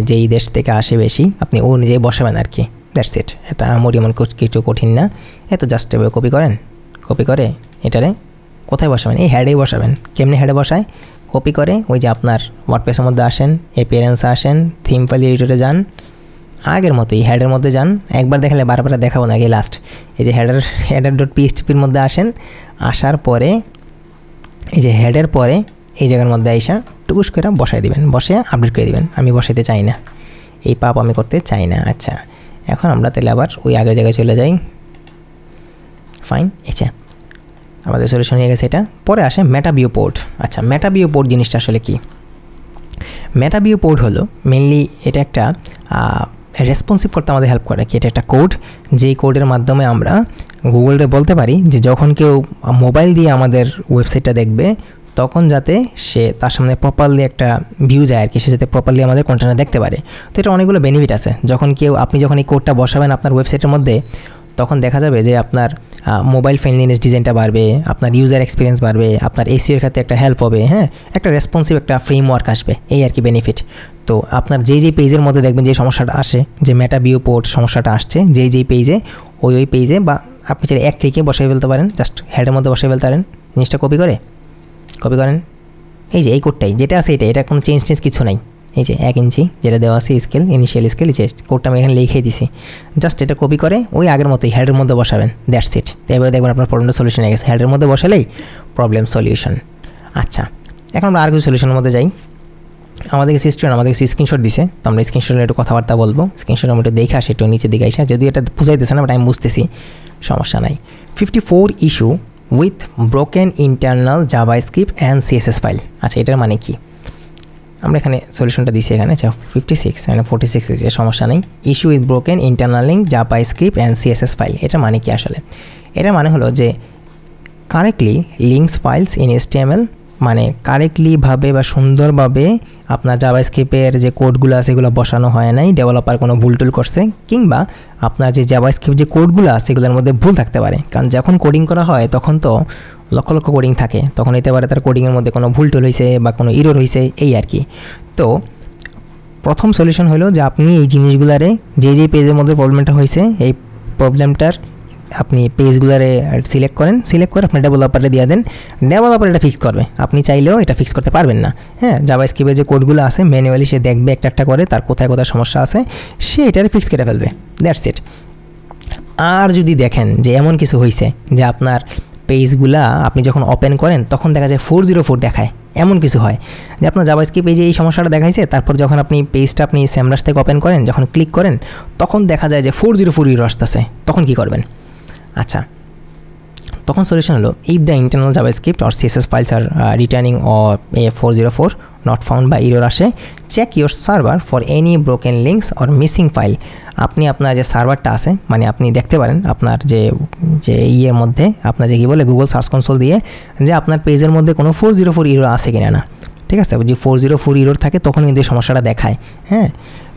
যেই দেশ থেকে আসে বেশি আপনি ও নিজেই বসাবেন আর কি, দ্যাটস ইট। এটা আমারই এমন কিছু কঠিন না, এত জাস্ট কপি করে এটারে কোথায় বসাবেন, এই হেডেই বসাবেন। কেমনি হেডে বসায়, কপি করে ওই যে আপনার ওয়ার্ডপ্রেসের মধ্যে আসেন, অ্যাপিয়ারেন্সে আসেন, থিম ফাইল এডিটরে যান, আগের মতোই হেডের মধ্যে যান। একবার দেখালে বারবার দেখাবো না, লাস্ট এই যে header.phpর মধ্যে আসেন, আসার পরে এই যে হেডের পরে এই জায়গার মধ্যে আইসা টুকুস করে বসাই দিবেন, বসে আপডেট করে দিবেন। আমি বসাইতে চাই না, এই পাপ আমি করতে চাই না। আচ্ছা, এখন আমরা তাহলে আবার ওই আগের জায়গায় চলে যাই। ফাইন, আচ্ছা আমাদের সলিউশন হয়ে গেছে এটা। পরে আসে মেটা ভিউ পোর্ট। আচ্ছা, মেটা ভিউ পোর্ট জিনিসটা আসলে কি? মেটা ভিউ পোর্ট হলো মেনলি এটা একটা রেসপন্সিভ করতে আমাদের হেল্প করে কি, এটা একটা কোড, যেই কোডের মাধ্যমে আমরা গুগলকে বলতে পারি যে যখন কেউ মোবাইল দিয়ে আমাদের ওয়েবসাইটটা দেখবে তখন যাতে সে তার সামনে প্রপারলি একটা ভিউ যায় আর কি, সে যাতে প্রপারলি আমাদের কন্টেন্ট দেখতে পারে। তো এটা অনেকগুলো বেনিফিট আছে। আপনি যখন এই কোডটা বসাবেন আপনার ওয়েবসাইটের মধ্যে, তখন দেখা যাবে যে আপনার মোবাইল ফ্রেন্ডলিনেস ডিজাইনটা বাড়বে, আপনার ইউজার এক্সপিরিয়েন্স বাড়বে, আপনার এসইওর ক্ষেত্রে একটা হেল্প হবে, হ্যাঁ, একটা রেসপন্সিভ একটা ফ্রেমওয়ার্ক আসবে, এই আর কি বেনিফিট। তো আপনার যেই পেজের মধ্যে দেখবেন যে সমস্যাটা আসে, যে মেটা ভিউ পোর্ট সমস্যাটা আসছে, যেই পেজে ওই পেজে, বা আপনি চাইলে এক ক্লিকে বসাই ফেলতে পারেন, জাস্ট হেডের মধ্যে বসাই ফেলতে পারেন, জিনিসটা কপি করেন, এই যে এই কোডটাই যেটা আছে এটা কোনো চেঞ্জ কিছু নাই। এই যে 1 ইঞ্চি যেটা দেওয়া আছে স্কেল, ইনিশিয়াল স্কেল, এই যে কোডটা আমি এখানে লিখে দিছি, জাস্ট এটা কপি করে ওই আগের মতোই হেডের মধ্যে বসাবেন, দ্যাটস ইট। এবারে দেখবেন আপনার প্রবলেমটা সলিউশন হয়ে গেছে, হেডের মধ্যে বসালেই প্রবলেম সলিউশন। আচ্ছা, এখন আমরা আর কিছু সলিউশনের মধ্যে যাই। আমাদেরকে স্ক্রিনশট দিছে, তো আমরা স্ক্রিনশটে একটু কথাবার্তা বলবো। স্ক্রিনশট আমরা একটু দেখে আসি, একটু নিচে দিকে আসা, যদিও এটা বুঝাইতেছে না, বাট আমি বুঝতেছি, সমস্যা নাই। 54 issue with broken internal JavaScript and CSS file. আচ্ছা, এটার মানে কি? আমরা এখানে সলিউশনটা দিছি এখানে, আচ্ছা 56 এখানে 46 আছে, সমস্যা নেই। Issue with broken internal link JavaScript and CSS file, এটা মানে কি আসলে? এটার মানে হলো যে correctly links files in HTML, মানে কারেক্টলিভাবে বা সুন্দরভাবে আপনার জাভাস্ক্রিপ্টের যে কোডগুলো আছে এগুলো বসানো হয় নাই, ডেভেলপার কোনো ভুল করছে, কিংবা আপনার যে জাভাস্ক্রিপ্ট যে কোডগুলো আছে এগুলোর মধ্যে ভুল থাকতে পারে। কারণ যখন কোডিং করা হয় তখন তো লক্ষ লক্ষ কোডিং থাকে, তখন হতে পারে তার কোডিংয়ের মধ্যে কোনো ভুল হয়েছে বা কোনো ইরর হয়েছে, এই আর কি। তো প্রথম সলিউশন হলো যে আপনি এই জিনিসগুলারে যেই পেজের মধ্যে প্রবলেমটা হয়েছে, এই প্রবলেমটার আপনি পেজগুলারে সিলেক্ট করে আপনার ডেভেলপারে দিয়ে দেন, ডেভেলপার এটা ফিক্স করবে। আপনি চাইলেও এটা ফিক্স করতে পারবেন না, হ্যাঁ। জাভাস্ক্রিপ্টের যে কোডগুলো আছে ম্যানুয়ালি সে দেখবে একটা করে, তার কোথায় সমস্যা আছে সে এটারে ফিক্স করে ফেলবে, দ্যাটস ইট। আর যদি দেখেন যে এমন কিছু হয়েছে যে আপনার পেজগুলা আপনি যখন ওপেন করেন তখন দেখা যায় 404 দেখায়, এমন কিছু হয় যে আপনার জাভাস্ক্রিপ্ট পেজে এই সমস্যাটা দেখাইছে, তারপর যখন আপনি পেজটা আপনি স্যামরাস থেকে ওপেন করেন, যখন ক্লিক করেন তখন দেখা যায় যে 404 ইরর আসতেছে, তখন কি করবেন? আচ্ছা, তখন সলিউশন হলো if the internal JavaScript or CSS files are returning or A404 not found বা ইরর আসে, check your server for any broken links or missing file. আপনি আপনার যে সার্ভারটা আছে, মানে আপনি দেখতে পারেন আপনার যে ইয়ের মধ্যে আপনার যে কী বলে গুগল সার্চ কনসোল দিয়ে, যে আপনার পেজের মধ্যে কোনো 404 ইরর আছে কিনা না, ঠিক আছে। যে 404 ইরর থাকে তখন কিন্তু এই সমস্যাটা দেখায়, হ্যাঁ।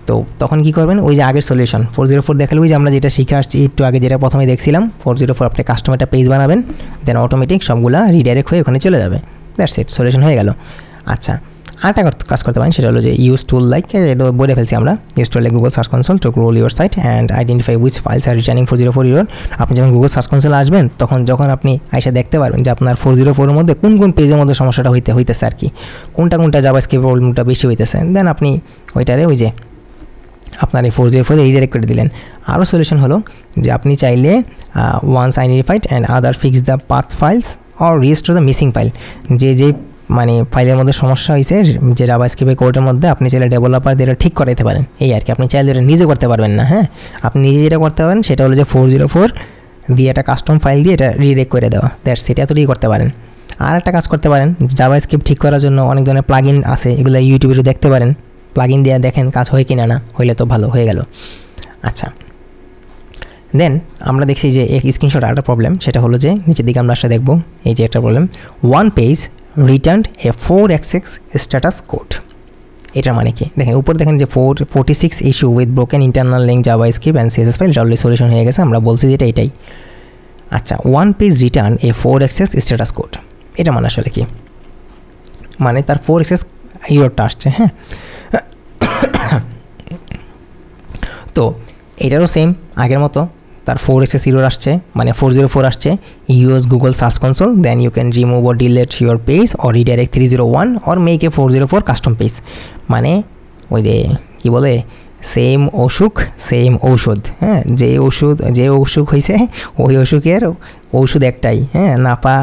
তো তখন কী করবেন, ওই যে আগের সলিউশন 404 দেখালে ওই যে আমরা যেটা শিখে আসছি একটু আগে, যেটা প্রথমে দেখছিলাম 404, আপনি কাস্টমারটা পেজ বানাবেন, দেন অটোমেটিক সবগুলা রিডাইরেক্ট হয়ে ওখানে চলে যাবে, দ্যাটস ইট, সলিউশন হয়ে গেল। আচ্ছা, আরেকটা কাজ করতে পারেন, সেটা হলো যে ইউজ টুল লাইক, এটা বলে ফেলছি আমরা, use tool like Google search console to roll your site and identify which files are returning 404 error. আপনি যখন গুগল সার্চ কনসোলে আসবেন যখন আপনি আইসা দেখতে পারবেন যে আপনার 404 এর মধ্যে কোন পেজের মধ্যে সমস্যাটা হইতেছে আর কি, কোনটা জাভাস্ক্রিপ্ট প্রবলেমটা বেশি হইতেছে, দেন আপনি ওইটারে ওই যে আপনার এই 404 রিডাইরেক্ট করে দিলেন। আরও সলিউশন হলো যে আপনি চাইলে once identified and other fix the path files or restore the missing file, যে মানে ফাইলের মধ্যে সমস্যা হয়েছে যে জাভাস্ক্রিপ্টের কোডের মধ্যে, আপনি চাইলে ডেভেলপার দিয়ে ঠিক করাইতে পারেন, এই আর কি। আপনি চাইলে এটা নিজে করতে পারবেন না, হ্যাঁ। আপনি নিজে যেটা করতে পারেন সেটা হলো যে 404 দিয়ে একটা কাস্টম ফাইল দিয়ে এটা রিডাইরেক্ট করে দেওয়া, দ্যাটস ইট, এতটুকুই করতে পারেন। আর একটা কাজ করতে পারেন, জাভাস্ক্রিপ্ট ঠিক করার জন্য অনেক ধরনের প্লাগইন আছে, এগুলো ইউটিউবে দেখতে পারেন, প্লাগইন দিয়ে দেখেন কাজ হয় কিনা, না হইলে তো ভালো হয়ে গেল। আচ্ছা, দেন আমরা দেখছি যে এক স্ক্রিনশট একটা প্রবলেম, সেটা হলো যে নিচের দিকে আমরা আসলে দেখব এই যে একটা প্রবলেম, ওয়ান পেজ রিটার্নড এ 4xx স্ট্যাটাস কোড। এটার মানে কি দেখেন, উপর দেখেন যে 46 issue with broken internal link JavaScript and CSS file, এটা অলরেডি সলিউশন হয়ে গেছে, আমরা বলছি যেটা এটাই। আচ্ছা, ওয়ান পেজ রিটার্ন এ 4xx স্ট্যাটাস কোড, এটা মানে আসলে কি, মানে তার 4xx ইউরোটা আসছে, হ্যাঁ। তো এটারও সেম আগের মতো, তার 4xx ইউরোর আসছে, মানে 404 আসছে। Use Google search console, then you can remove or delete your page or redirect 301 or make a 404 custom page. মানে ওই যে কী বলে, সেম অসুখ সেম ঔষধ, হ্যাঁ, যে অসুখ হয়েছে ওই অসুখের ঔষধ একটাই, হ্যাঁ, নাপা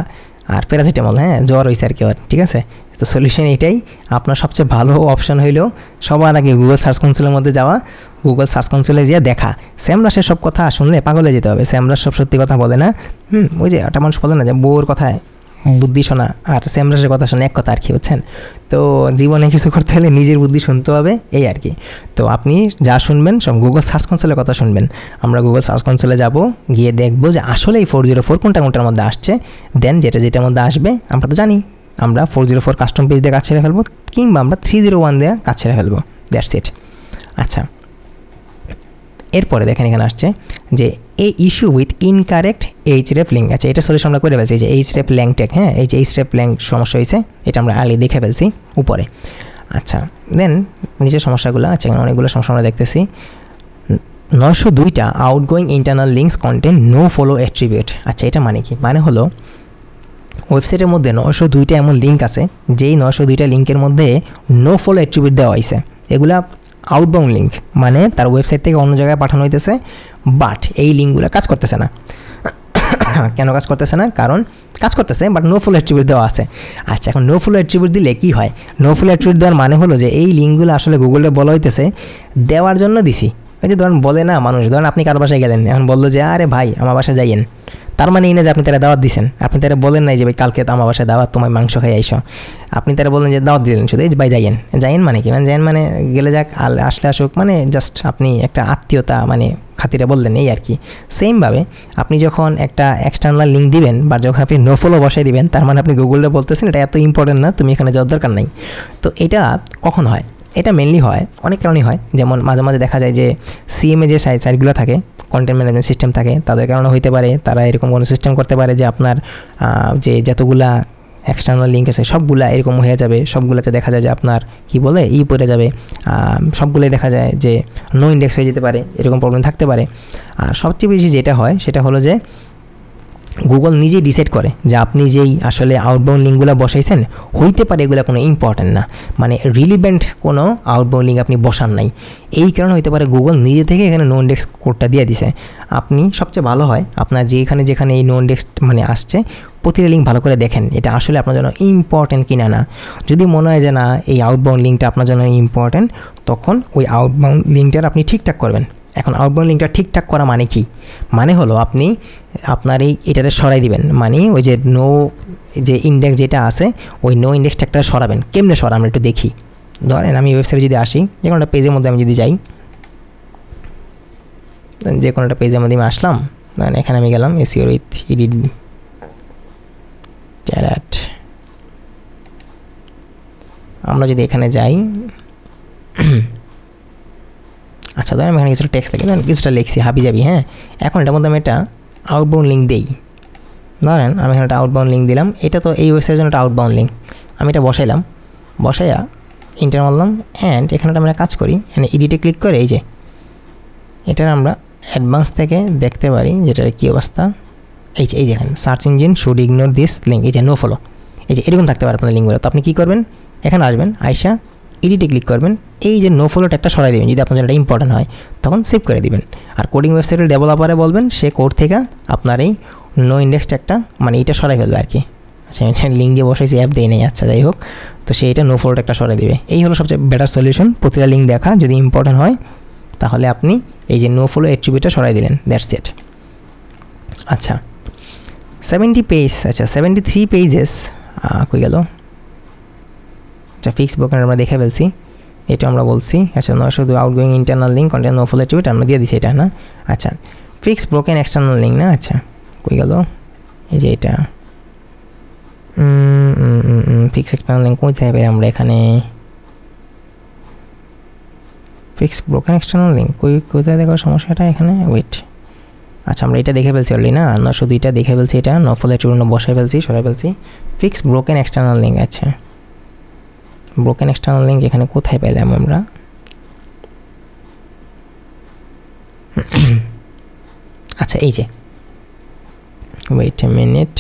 আর প্যারাসিটামল, হ্যাঁ, জ্বর হয়েছে আর কি, ঠিক আছে। তো সলিউশন এটাই, আপনার সবচেয়ে ভালো অপশন হইল সবার আগে গুগল সার্চ কনসোলের মধ্যে যাওয়া, গুগল সার্চ কনসোলে গিয়ে দেখা। স্যামরাসের সব কথা শুনলে পাগলে যেতে হবে, স্যামরাস সব সত্যি কথা বলে না, ওই যে একটা মানুষ বলে না যে বউর কথায় বুদ্ধি শোনা আর স্যামরাসের কথা শোনা এক কথা আর কি, বুঝছেন। তো জীবনে কিছু করতে হলে নিজের বুদ্ধি শুনতে হবে, এই আর কি। তো আপনি যা শুনবেন সব গুগল সার্চ কনসোলের কথা শুনবেন। আমরা গুগল সার্চ কনসোলে যাব, গিয়ে দেখবো যে আসলে এই 404 কোনটার মধ্যে আসছে, দেন যেটার মধ্যে আসবে আমরা তো জানি, আমরা 404 কাস্টম পেজ দিয়ে কাজ ছেড়ে ফেলবো, কিংবা আমরা 301 দিয়ে কাজ ছেড়ে ফেলবো, দ্যাটস ইট। আচ্ছা, এরপরে দেখেন এখানে আসছে যে এ ইস্যু উইথ ইনকারেক্ট এইচরেফ লিঙ্ক। আচ্ছা, এটা সলিউশন আমরা করে ফেলছি, যে এইচরেফ ল্যাং ট্যাগ, হ্যাঁ, এই যে এইচরেফ ল্যাং সমস্যা হয়েছে, এটা আমরা আগে দেখে ফেলছি উপরে। আচ্ছা, দেন নিচের সমস্যাগুলো, আচ্ছা এখানে অনেকগুলো সমস্যা আমরা দেখতেছি। 902টা outgoing internal links content no follow attribute. আচ্ছা, এটা মানে কি, মানে হলো ওয়েবসাইটের মধ্যে 902টা এমন লিঙ্ক আছে, যেই 902টা লিঙ্কের মধ্যে নো ফলো অ্যাট্রিবিউট দেওয়া হয়েছে। এগুলা আউটবাউন্ড লিঙ্ক, মানে তার ওয়েবসাইট থেকে অন্য জায়গায় পাঠানো হইতেছে, বাট এই লিঙ্কগুলো কাজ করতেছে না। কেন কাজ করতেছে না? কারণ কাজ করতেছে বাট নো ফলো অ্যাট্রিবিউট দেওয়া আছে। আচ্ছা, এখন নো ফলো অ্যাট্রিবিউট দিলে কী হয়? নো ফলো অ্যাট্রিবিউট দেওয়ার মানে হলো যে এই লিঙ্কগুলো আসলে গুগলে বলা হইতেছে দেওয়ার জন্য দিছি। ওই যে ধরেন বলে না মানুষ, ধরেন আপনি কার বাসায় গেলেন, এখন বললো যে আরে ভাই আমার বাসায় যাইয়েন, তার মানে এই না যে আপনি তারা দাওয়াত দিচ্ছেন, আপনি তারা বলেন নাই যে ভাই কালকে তো আমার বাসায় দাওয়াত, তোমায় মাংস খাই আইসো, আপনি তারা বললেন যে দাওয়াত দিলেন শুধু, এই যে ভাই যাইয়েন মানে কি, মানে যাইয়েন মানে গেলে যাক, আসলে আসুক, মানে জাস্ট আপনি একটা আত্মীয়তা মানে খাতিরে বললেন, এই আর কি। সেমভাবে আপনি যখন একটা এক্সটার্নাল লিঙ্ক দিবেন বা যখন আপনি নো ফলো বসাই দিবেন, তার মানে আপনি গুগলে বলতেছেন এটা এত ইম্পর্টেন্ট না, তুমি এখানে যাওয়ার দরকার নাই। তো এটা কখন হয়? এটা মেনলি হয় অনেক কারণেই হয়, যেমন মাঝে মাঝে দেখা যায় যে সিএমএ যে সাইটগুলো থাকে, কন্টেন্ট ম্যানেজমেন্ট সিস্টেম থাকে, তাদের কারণে হইতে পারে তারা এরকম কোনো সিস্টেম করতে পারে যে আপনার যে যতগুলা এক্সটার্নাল লিঙ্ক আছে সবগুলা এরকম হয়ে যাবে, সবগুলোতে দেখা যায় যে আপনার কি বলে পড়ে যাবে, সবগুলোই দেখা যায় যে নো ইন্ডেক্স হয়ে যেতে পারে, এরকম প্রবলেম থাকতে পারে। আর সবচেয়ে বেশি যেটা হয় সেটা হলো যে গুগল নিজেই ডিসাইড করে যে আপনি যেই আসলে আউটবাউন্ড লিঙ্কগুলো বসাইছেন হইতে পারে এগুলো কোনো ইম্পর্টেন্ট না, মানে রিলিভেন্ট কোনো আউটবাউন্ড লিঙ্ক আপনি বসান নাই, এই কারণে হইতে পারে গুগল নিজে থেকে এখানে নো ইন্ডেক্স কোডটা দিয়ে দিছে। আপনি সবচেয়ে ভালো হয় আপনার যেখানে এই নো ইন্ডেক্স মানে আসছে প্রতিটা লিঙ্ক ভালো করে দেখেন এটা আসলে আপনার জন্য ইম্পর্টেন্ট কিনা না। যদি মনে হয় যে না এই আউটবাউন্ড লিঙ্কটা আপনার জন্য ইম্পর্টেন্ট, তখন ওই আউটবাউন্ড লিঙ্কটার আপনি ঠিকঠাক করবেন। এখন আউটবাউন্ড লিঙ্কটা ঠিকঠাক করা মানে কি? মানে হলো আপনি আপনার এটাতে সরাই দিবেন, মানে ওই যে নো যে ইন্ডেক্স যেটা আছে ওই নো ইন্ডেক্স ট্যাগটা সরাবেন। কেমনে সরা আমরা একটু দেখি। ধরেন আমি ওয়েবসাইটে যদি আসি, যে কোনো একটা পেজের মধ্যে আমি যদি যাই, যে কোনো একটা পেজের মধ্যে আমি আসলাম, মানে এখানে আমি গেলাম এসইও উইথ এডিট চ্যাট। আমরা যদি এখানে যাই, আচ্ছা ধরেন আমি এখানে কিছুটা টেক্সট লিখি, কিছুটা লিখছি হাবি যাবি, হ্যাঁ। এখন এটার মধ্যে আমি একটা আউটবাউন্ড লিঙ্ক দিই, ধরেন আমি এখানে একটা আউটবাউন্ড লিঙ্ক দিলাম, এটা তো এই ওয়েবসাইটের জন্য একটা আউটবাউন্ড লিঙ্ক, আমি এটা বসাইয়া ইন্টার মারলাম, অ্যান্ড এখানে আমরা কাজ করি, এখানে এডিটে ক্লিক করে এই যে এটার আমরা অ্যাডভান্স থেকে দেখতে পারি যেটার কী অবস্থা। এই যে এখানে search engine should ignore this link, এই যে নো ফলো, এই যে এরকম থাকতে পারে আপনার লিঙ্কগুলো। তো আপনি কী করবেন, এখানে আসবেন, আইসা এডিটে ক্লিক করবেন, এই যে নো ফলো ট্যাগটা সরাই দেবেন যদি আপনার জন্য এটা ইম্পর্টেন্ট হয়, তখন সেভ করে দিবেন। আর কোডিং ওয়েবসাইটের ডেভেলপারে বলবেন সে কোড থেকে আপনার এই নো ইন্ডেক্স ট্যাগটা মানে এইটা সরাই ফেলবে আর কি। আচ্ছা লিঙ্ক দিয়ে বসাইছি, অ্যাপ দিয়ে নেই, আচ্ছা যাই হোক, তো সে এটা নো ফলো ট্যাগটা সরাই দেবে। এই হলো সবচেয়ে বেটার সলিউশন, প্রতিটা লিঙ্ক দেখা যদি ইম্পর্টেন্ট হয় তাহলে আপনি এই যে নো ফলো অ্যাট্রিবিউটটা সরাই দিলেন, দ্যাটস ইট। আচ্ছা 73 পেজেস কই গেল, আচ্ছা ফিক্স ব্রোকেন আমরা দেখে ফেলছি, এটা আমরা বলছি। আচ্ছা 902 outgoing internal link content no follow attribute আমরা দিয়ে দিচ্ছি এটা না। আচ্ছা ফিক্স ব্রোকেন এক্সটার্নাল লিঙ্ক না, আচ্ছা কই গেল, এই যে এটা ফিক্স এক্সটার্নাল লিঙ্ক কোথায় পাই আমরা এখানে, ফিক্স ব্রোকেন এক্সটার্নাল লিঙ্ক কোথায় দেখার সমস্যাটা এখানে, ওয়েট, আচ্ছা আমরা এটা দেখে ফেলছি অলরেডি না, না শুধু এটা দেখে ফেলছি, এটা নফল অ্যাট্রিবিউট বসাই ফেলছি, সরাই ফেলছি, ফিক্স ব্রোকেন এক্সটার্নাল লিঙ্ক, আচ্ছা ব্রোকেন এক্সটার্নাল লিঙ্ক এখানে কোথায় পেলাম আমরা, আচ্ছা এই যে ওয়েট এ মিনিট,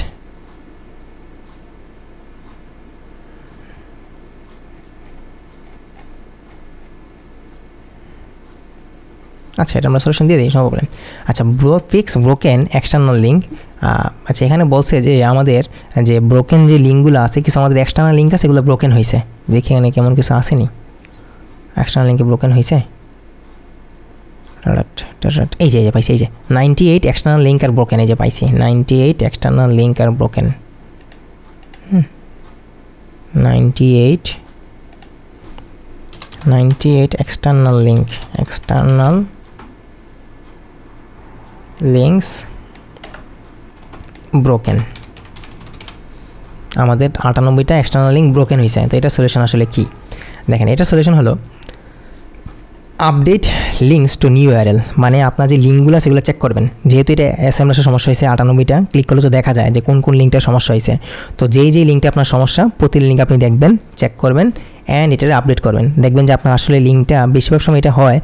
আচ্ছা এটা আমরা সলিউশন দিয়ে দিই, সব প্রবলেম। আচ্ছা ফিক্স ব্রোকেন এক্সটার্নাল লিঙ্ক, আচ্ছা এখানে বলছে যে আমাদের যে ব্রোকেন যে লিঙ্কগুলো আছে, কিছু আমাদের এক্সটার্নাল লিঙ্ক আছে, এগুলো ব্রোকেন হয়েছে, দেখি এখানে কেমন কিছু আসেনি, এক্সটার্নাল লিঙ্কে ব্রোকেন হয়েছে, এই যে পাইছি, এই যে 98 এক্সটার্নাল লিঙ্ক আর ব্রোকেন, এই যে পাইছি 98 এক্সটার্নাল লিঙ্ক আর ব্রোকেন, 98 এক্সটার্নাল লিঙ্কস ব্রোকেন, আমাদের 98টা এক্সটার্নাল লিঙ্ক ব্রোকেন হয়েছে। তো এটা সলিউশন আসলে কি দেখেন, এটা সলিউশন হলো update links two new URL, মানে আপনার যে লিঙ্কগুলো সেগুলো চেক করবেন, যেহেতু এটা এসএমএসের সমস্যা হয়েছে 98টা, ক্লিক করলে তো দেখা যায় যে কোন কোন লিঙ্কটার সমস্যা হয়েছে, তো যেই লিঙ্কটা আপনার সমস্যা প্রতিটি লিঙ্ক আপনি দেখবেন, চেক করবেন অ্যান্ড এটার আপডেট করবেন, দেখবেন যে আপনার আসলে লিঙ্কটা, বেশিরভাগ সময় এটা হয়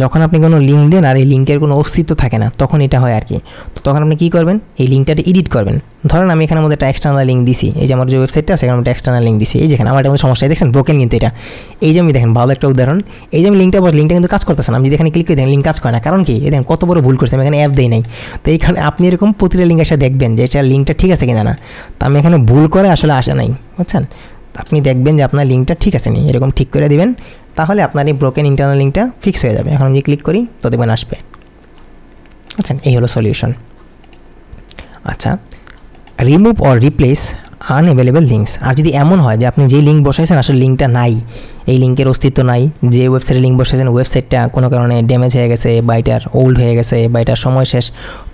যখন আপনি কোনো লিঙ্ক দেন আর এই লিঙ্কের কোনো অস্তিত্ব থাকে না, তখন এটা হয় আর কি। তো তখন আপনি কী করবেন, এই লিঙ্কটাতে এডিট করবেন, ধরেন আমি এখানের মধ্যে একটা এক্সটার্নাল লিঙ্ক দিছি, এই যে আমার যে ওয়েবসাইটটা আছে সেখানে একটা এক্সটার্নাল লিঙ্ক দিছি, এই যেখানে আমার এটা সমস্যা দেখছেন ব্রোকেন, কিন্তু এটা এই যে আমি দেখেন ভালো একটা উদাহরণ, এই যে আমি লিঙ্কটা কিন্তু কাজ করতেছে না, আমি যদি এখানে ক্লিক করে দেখেন লিঙ্ক কাজ করে না, কারণ কি এই দেখেন কত বড় ভুল করছে, আমি এখানে অ্যাপ দেই নাই। তো এইখানে আপনি এরকম প্রতিটা লিঙ্ক এসে দেখবেন যে এটা লিঙ্কটা ঠিক আছে কিনা না, তো আমি এখানে ভুল করে আসলে আসে নাই, বুঝছেন, আপনি দেখবেন যে আপনার লিঙ্কটা ঠিক আছে নি, এরকম ঠিক করে দিবেন, তাহলে আপনার এই ব্রোকেন ইন্টারনাল লিঙ্কটা ফিক্স হয়ে যাবে। এখন আমি ক্লিক করি তো দেখবেন আসবে, আচ্ছা এই হলো সলিউশন। আচ্ছা remove or replace unavailable links, আর যদি এমন হয় যে আপনি যেই লিঙ্ক বসাইছেন আসলে লিঙ্কটা নাই, এই লিঙ্কের অস্তিত্ব নাই, যে ওয়েবসাইটে লিঙ্ক বসাইছেন ওয়েবসাইটটা কোনো কারণে ড্যামেজ হয়ে গেছে বা এটার ওল্ড হয়ে গেছে বা এটার সময় শেষ,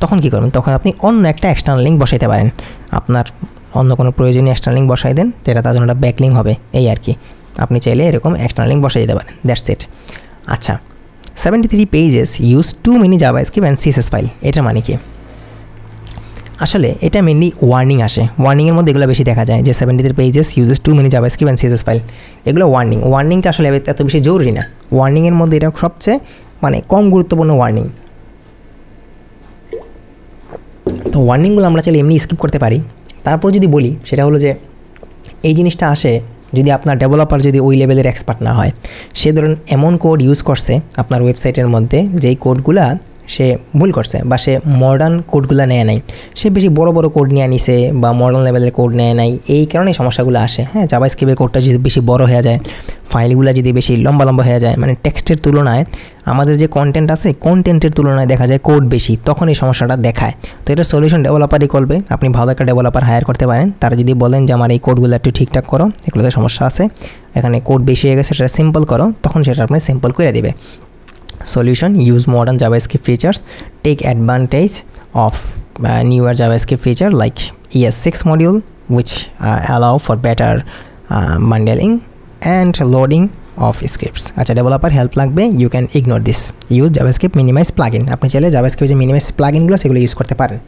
তখন কী করবেন, তখন আপনি অন্য একটা এক্সটার্নাল লিঙ্ক বসাইতে পারেন, আপনার অন্য কোনো প্রয়োজনীয় এক্সটার্নাল লিঙ্ক বসাই দেন, তো এটা তার জন্য একটা ব্যাক লিঙ্ক হবে, এই আর কি। আপনি চাইলে এরকম এক্সটার্নাল লিঙ্ক বসাই দিতে পারেন, দ্যাটস ইট। আচ্ছা 73 pages use too many JavaScript and CSS file, এটা মানে কি, আসলে এটা মেনলি ওয়ার্নিং আসে, ওয়ার্নিংয়ের মধ্যে এগুলো বেশি দেখা যায় যে 73 pages uses too many JavaScript and CSS file, এগুলো ওয়ার্নিংটা আসলে এত বেশি জরুরি না, ওয়ার্নিংয়ের মধ্যে এটা সবচেয়ে মানে কম গুরুত্বপূর্ণ ওয়ার্নিং। তো ওয়ার্নিংগুলো আমরা চাইলে এমনি স্কিপ করতে পারি। তারপর যদি বলি সেটা হলো যে এই জিনিসটা আসে যদি আপনার ডেভেলপার যদি ওই লেভেলের এক্সপার্ট না হয়, সে ধরুন এমন কোড ইউজ করছে আপনার ওয়েবসাইটের মধ্যে যেই কোডগুলা সে ভুল করছে বা সে মডার্ন কোডগুলো নেয় নাই, সে বেশি বড় বড় কোড নিয়ে নিছে বা মডার্ন লেভেলের কোড নেয় নাই, এই কারণেই সমস্যাগুলো আসে। হ্যাঁ, জাভাস্ক্রিপ্টের কোডটা যদি বেশি বড় হয়ে যায়, ফাইলগুলো যদি বেশি লম্বা লম্বা হয়ে যায়, মানে টেক্সটের তুলনায় আমাদের যে কন্টেন্ট আছে কন্টেন্টের তুলনায় দেখা যায় কোড বেশি, তখন এই সমস্যাটা দেখায়। তো এটা সলিউশন ডেভেলপারই করবে, আপনি ভালো একটা ডেভেলপার হায়ার করতে পারেন, তারা যদি বলেন যে আমার এই কোডগুলো একটু ঠিকঠাক করো, এগুলোতে সমস্যা আছে, এখানে কোড বেশি হয়ে গেছে, সেটা সিম্পল করো, তখন সেটা আপনি সিম্পল করে দেবে। Solution: use modern JavaScript features, take advantage of newer JavaScript feature like ES6 module, which allow for better bundling and loading of scripts. আচ্ছা, ডেভেলপার হেল্প লাগবে, you can ignore this. Use JavaScript minimize plugin, আপনি চাইলে JavaScript যে minimize প্লাগইনগুলো সেগুলো use করতে পারেন।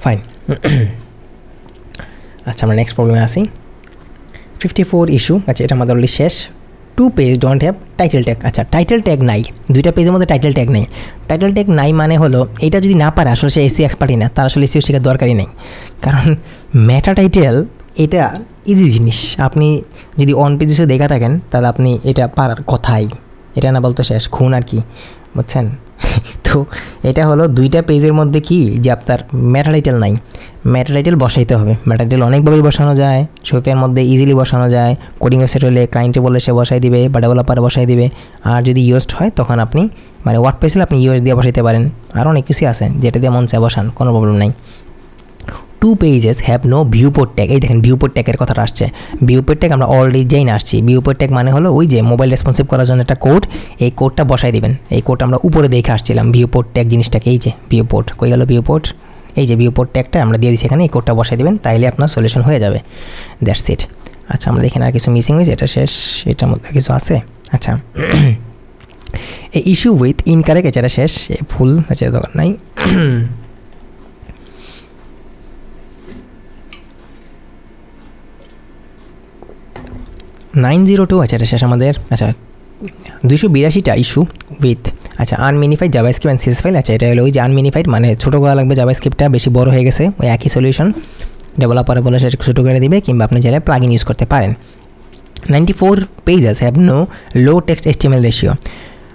Fine. আচ্ছা, আমরা নেক্সট প্রবলেমে আসি। 54 ইস্যু, আচ্ছা এটা আমাদের অলরেডি শেষ। 2 page don't have title tag. আচ্ছা, টাইটেল ট্যাগ নাই, 2টা পেজের মধ্যে টাইটেল ট্যাগ নেই। টাইটেল ট্যাগ নাই মানে হলো এটা যদি না পারে আসলে সে এসইও এক্সপার্টই না, তার আসলে এসইও শেখার দরকারই নেই। কারণ মেটা টাইটেল এটা ইজি জিনিস, আপনি যদি অন পেজে দেখা থাকেন তাহলে আপনি এটা পারার কথাই, এটা না বলতে শেষ খুন আর কি, বুঝছেন। তো এটা হলো 2টা পেজের মধ্যে কি যে আপনার মেটা টাইটেল নাই, মেটা টাইটেল বসাইতে হবে। মেটা টাইটেল অনেকভাবেই বসানো যায়, শপের মধ্যে ইজিলি বসানো যায়, কোডিং ওয়েবসাইট হলে ক্লায়েন্টে বলে সে বসাই দিবে বা ডেভেলপার বসাই দিবে। আর যদি ইউজড হয় তখন আপনি মানে ওয়ার্ডপ্রেসে আপনি ইউএস দিয়ে বসাইতে পারেন, আর অনেক কিছু আছে যেটা দিয়ে মন চায় বসান, কোনো প্রবলেম নাই। 2 pages have no viewport tag. এই দেখেন ভিউপোর্ট ট্যাগের কথাটা আসছে। ভিউপোর্ট ট্যাগ আমরা অলরেডি জেনে আসছি। ভিউপোর্ট ট্যাগ মানে হলো ওই যে মোবাইল রেসপন্সিভ করার জন্য একটা কোড, এই কোডটা বসাই দিবেন। এই কোডটা আমরা উপরে দেখে আসছিলাম ভিউপোর্ট ট্যাগ জিনিসটাকে। এই যে ভিউপোর্ট, কই গেল ভিউপোর্ট, এই যে ভিউপোর্ট ট্যাগটা আমরা দিয়ে দিচ্ছি এখানে, এই কোডটা বসাই দিবেন, তাইলে আপনার সলিউশন হয়ে যাবে। That's it. আচ্ছা আমরা দেখেন আর কিছু মিসিং হয়েছে, এটা শেষ, এটার মধ্যে কিছু আছে। আচ্ছা এই ইস্যু উইথ ইনকারেক্ট, এটা শেষ, ফুল আছে দরকার নাই। 902 আছে, এটা শেষ আমাদের। আচ্ছা 282টা ইস্যু উইথ আচ্ছা আনমিনিফাইড জাভাস্ক্রিপ্ট অ্যান্ড সিএস ফাইল। আচ্ছা এটা হলো ওই যে আনমিনিফাইড মানে ছোটো করা লাগবে, জাভাস্ক্রিপ্টটা বেশি বড় হয়ে গেছে, ওই একই সলিউশন ডেভেলপারে বলে সেটা ছোটো করে দিবে, কিংবা আপনি চাইলে প্লাগ ইন ইউজ করতে পারেন। 94 pages have no low text HTML ratio.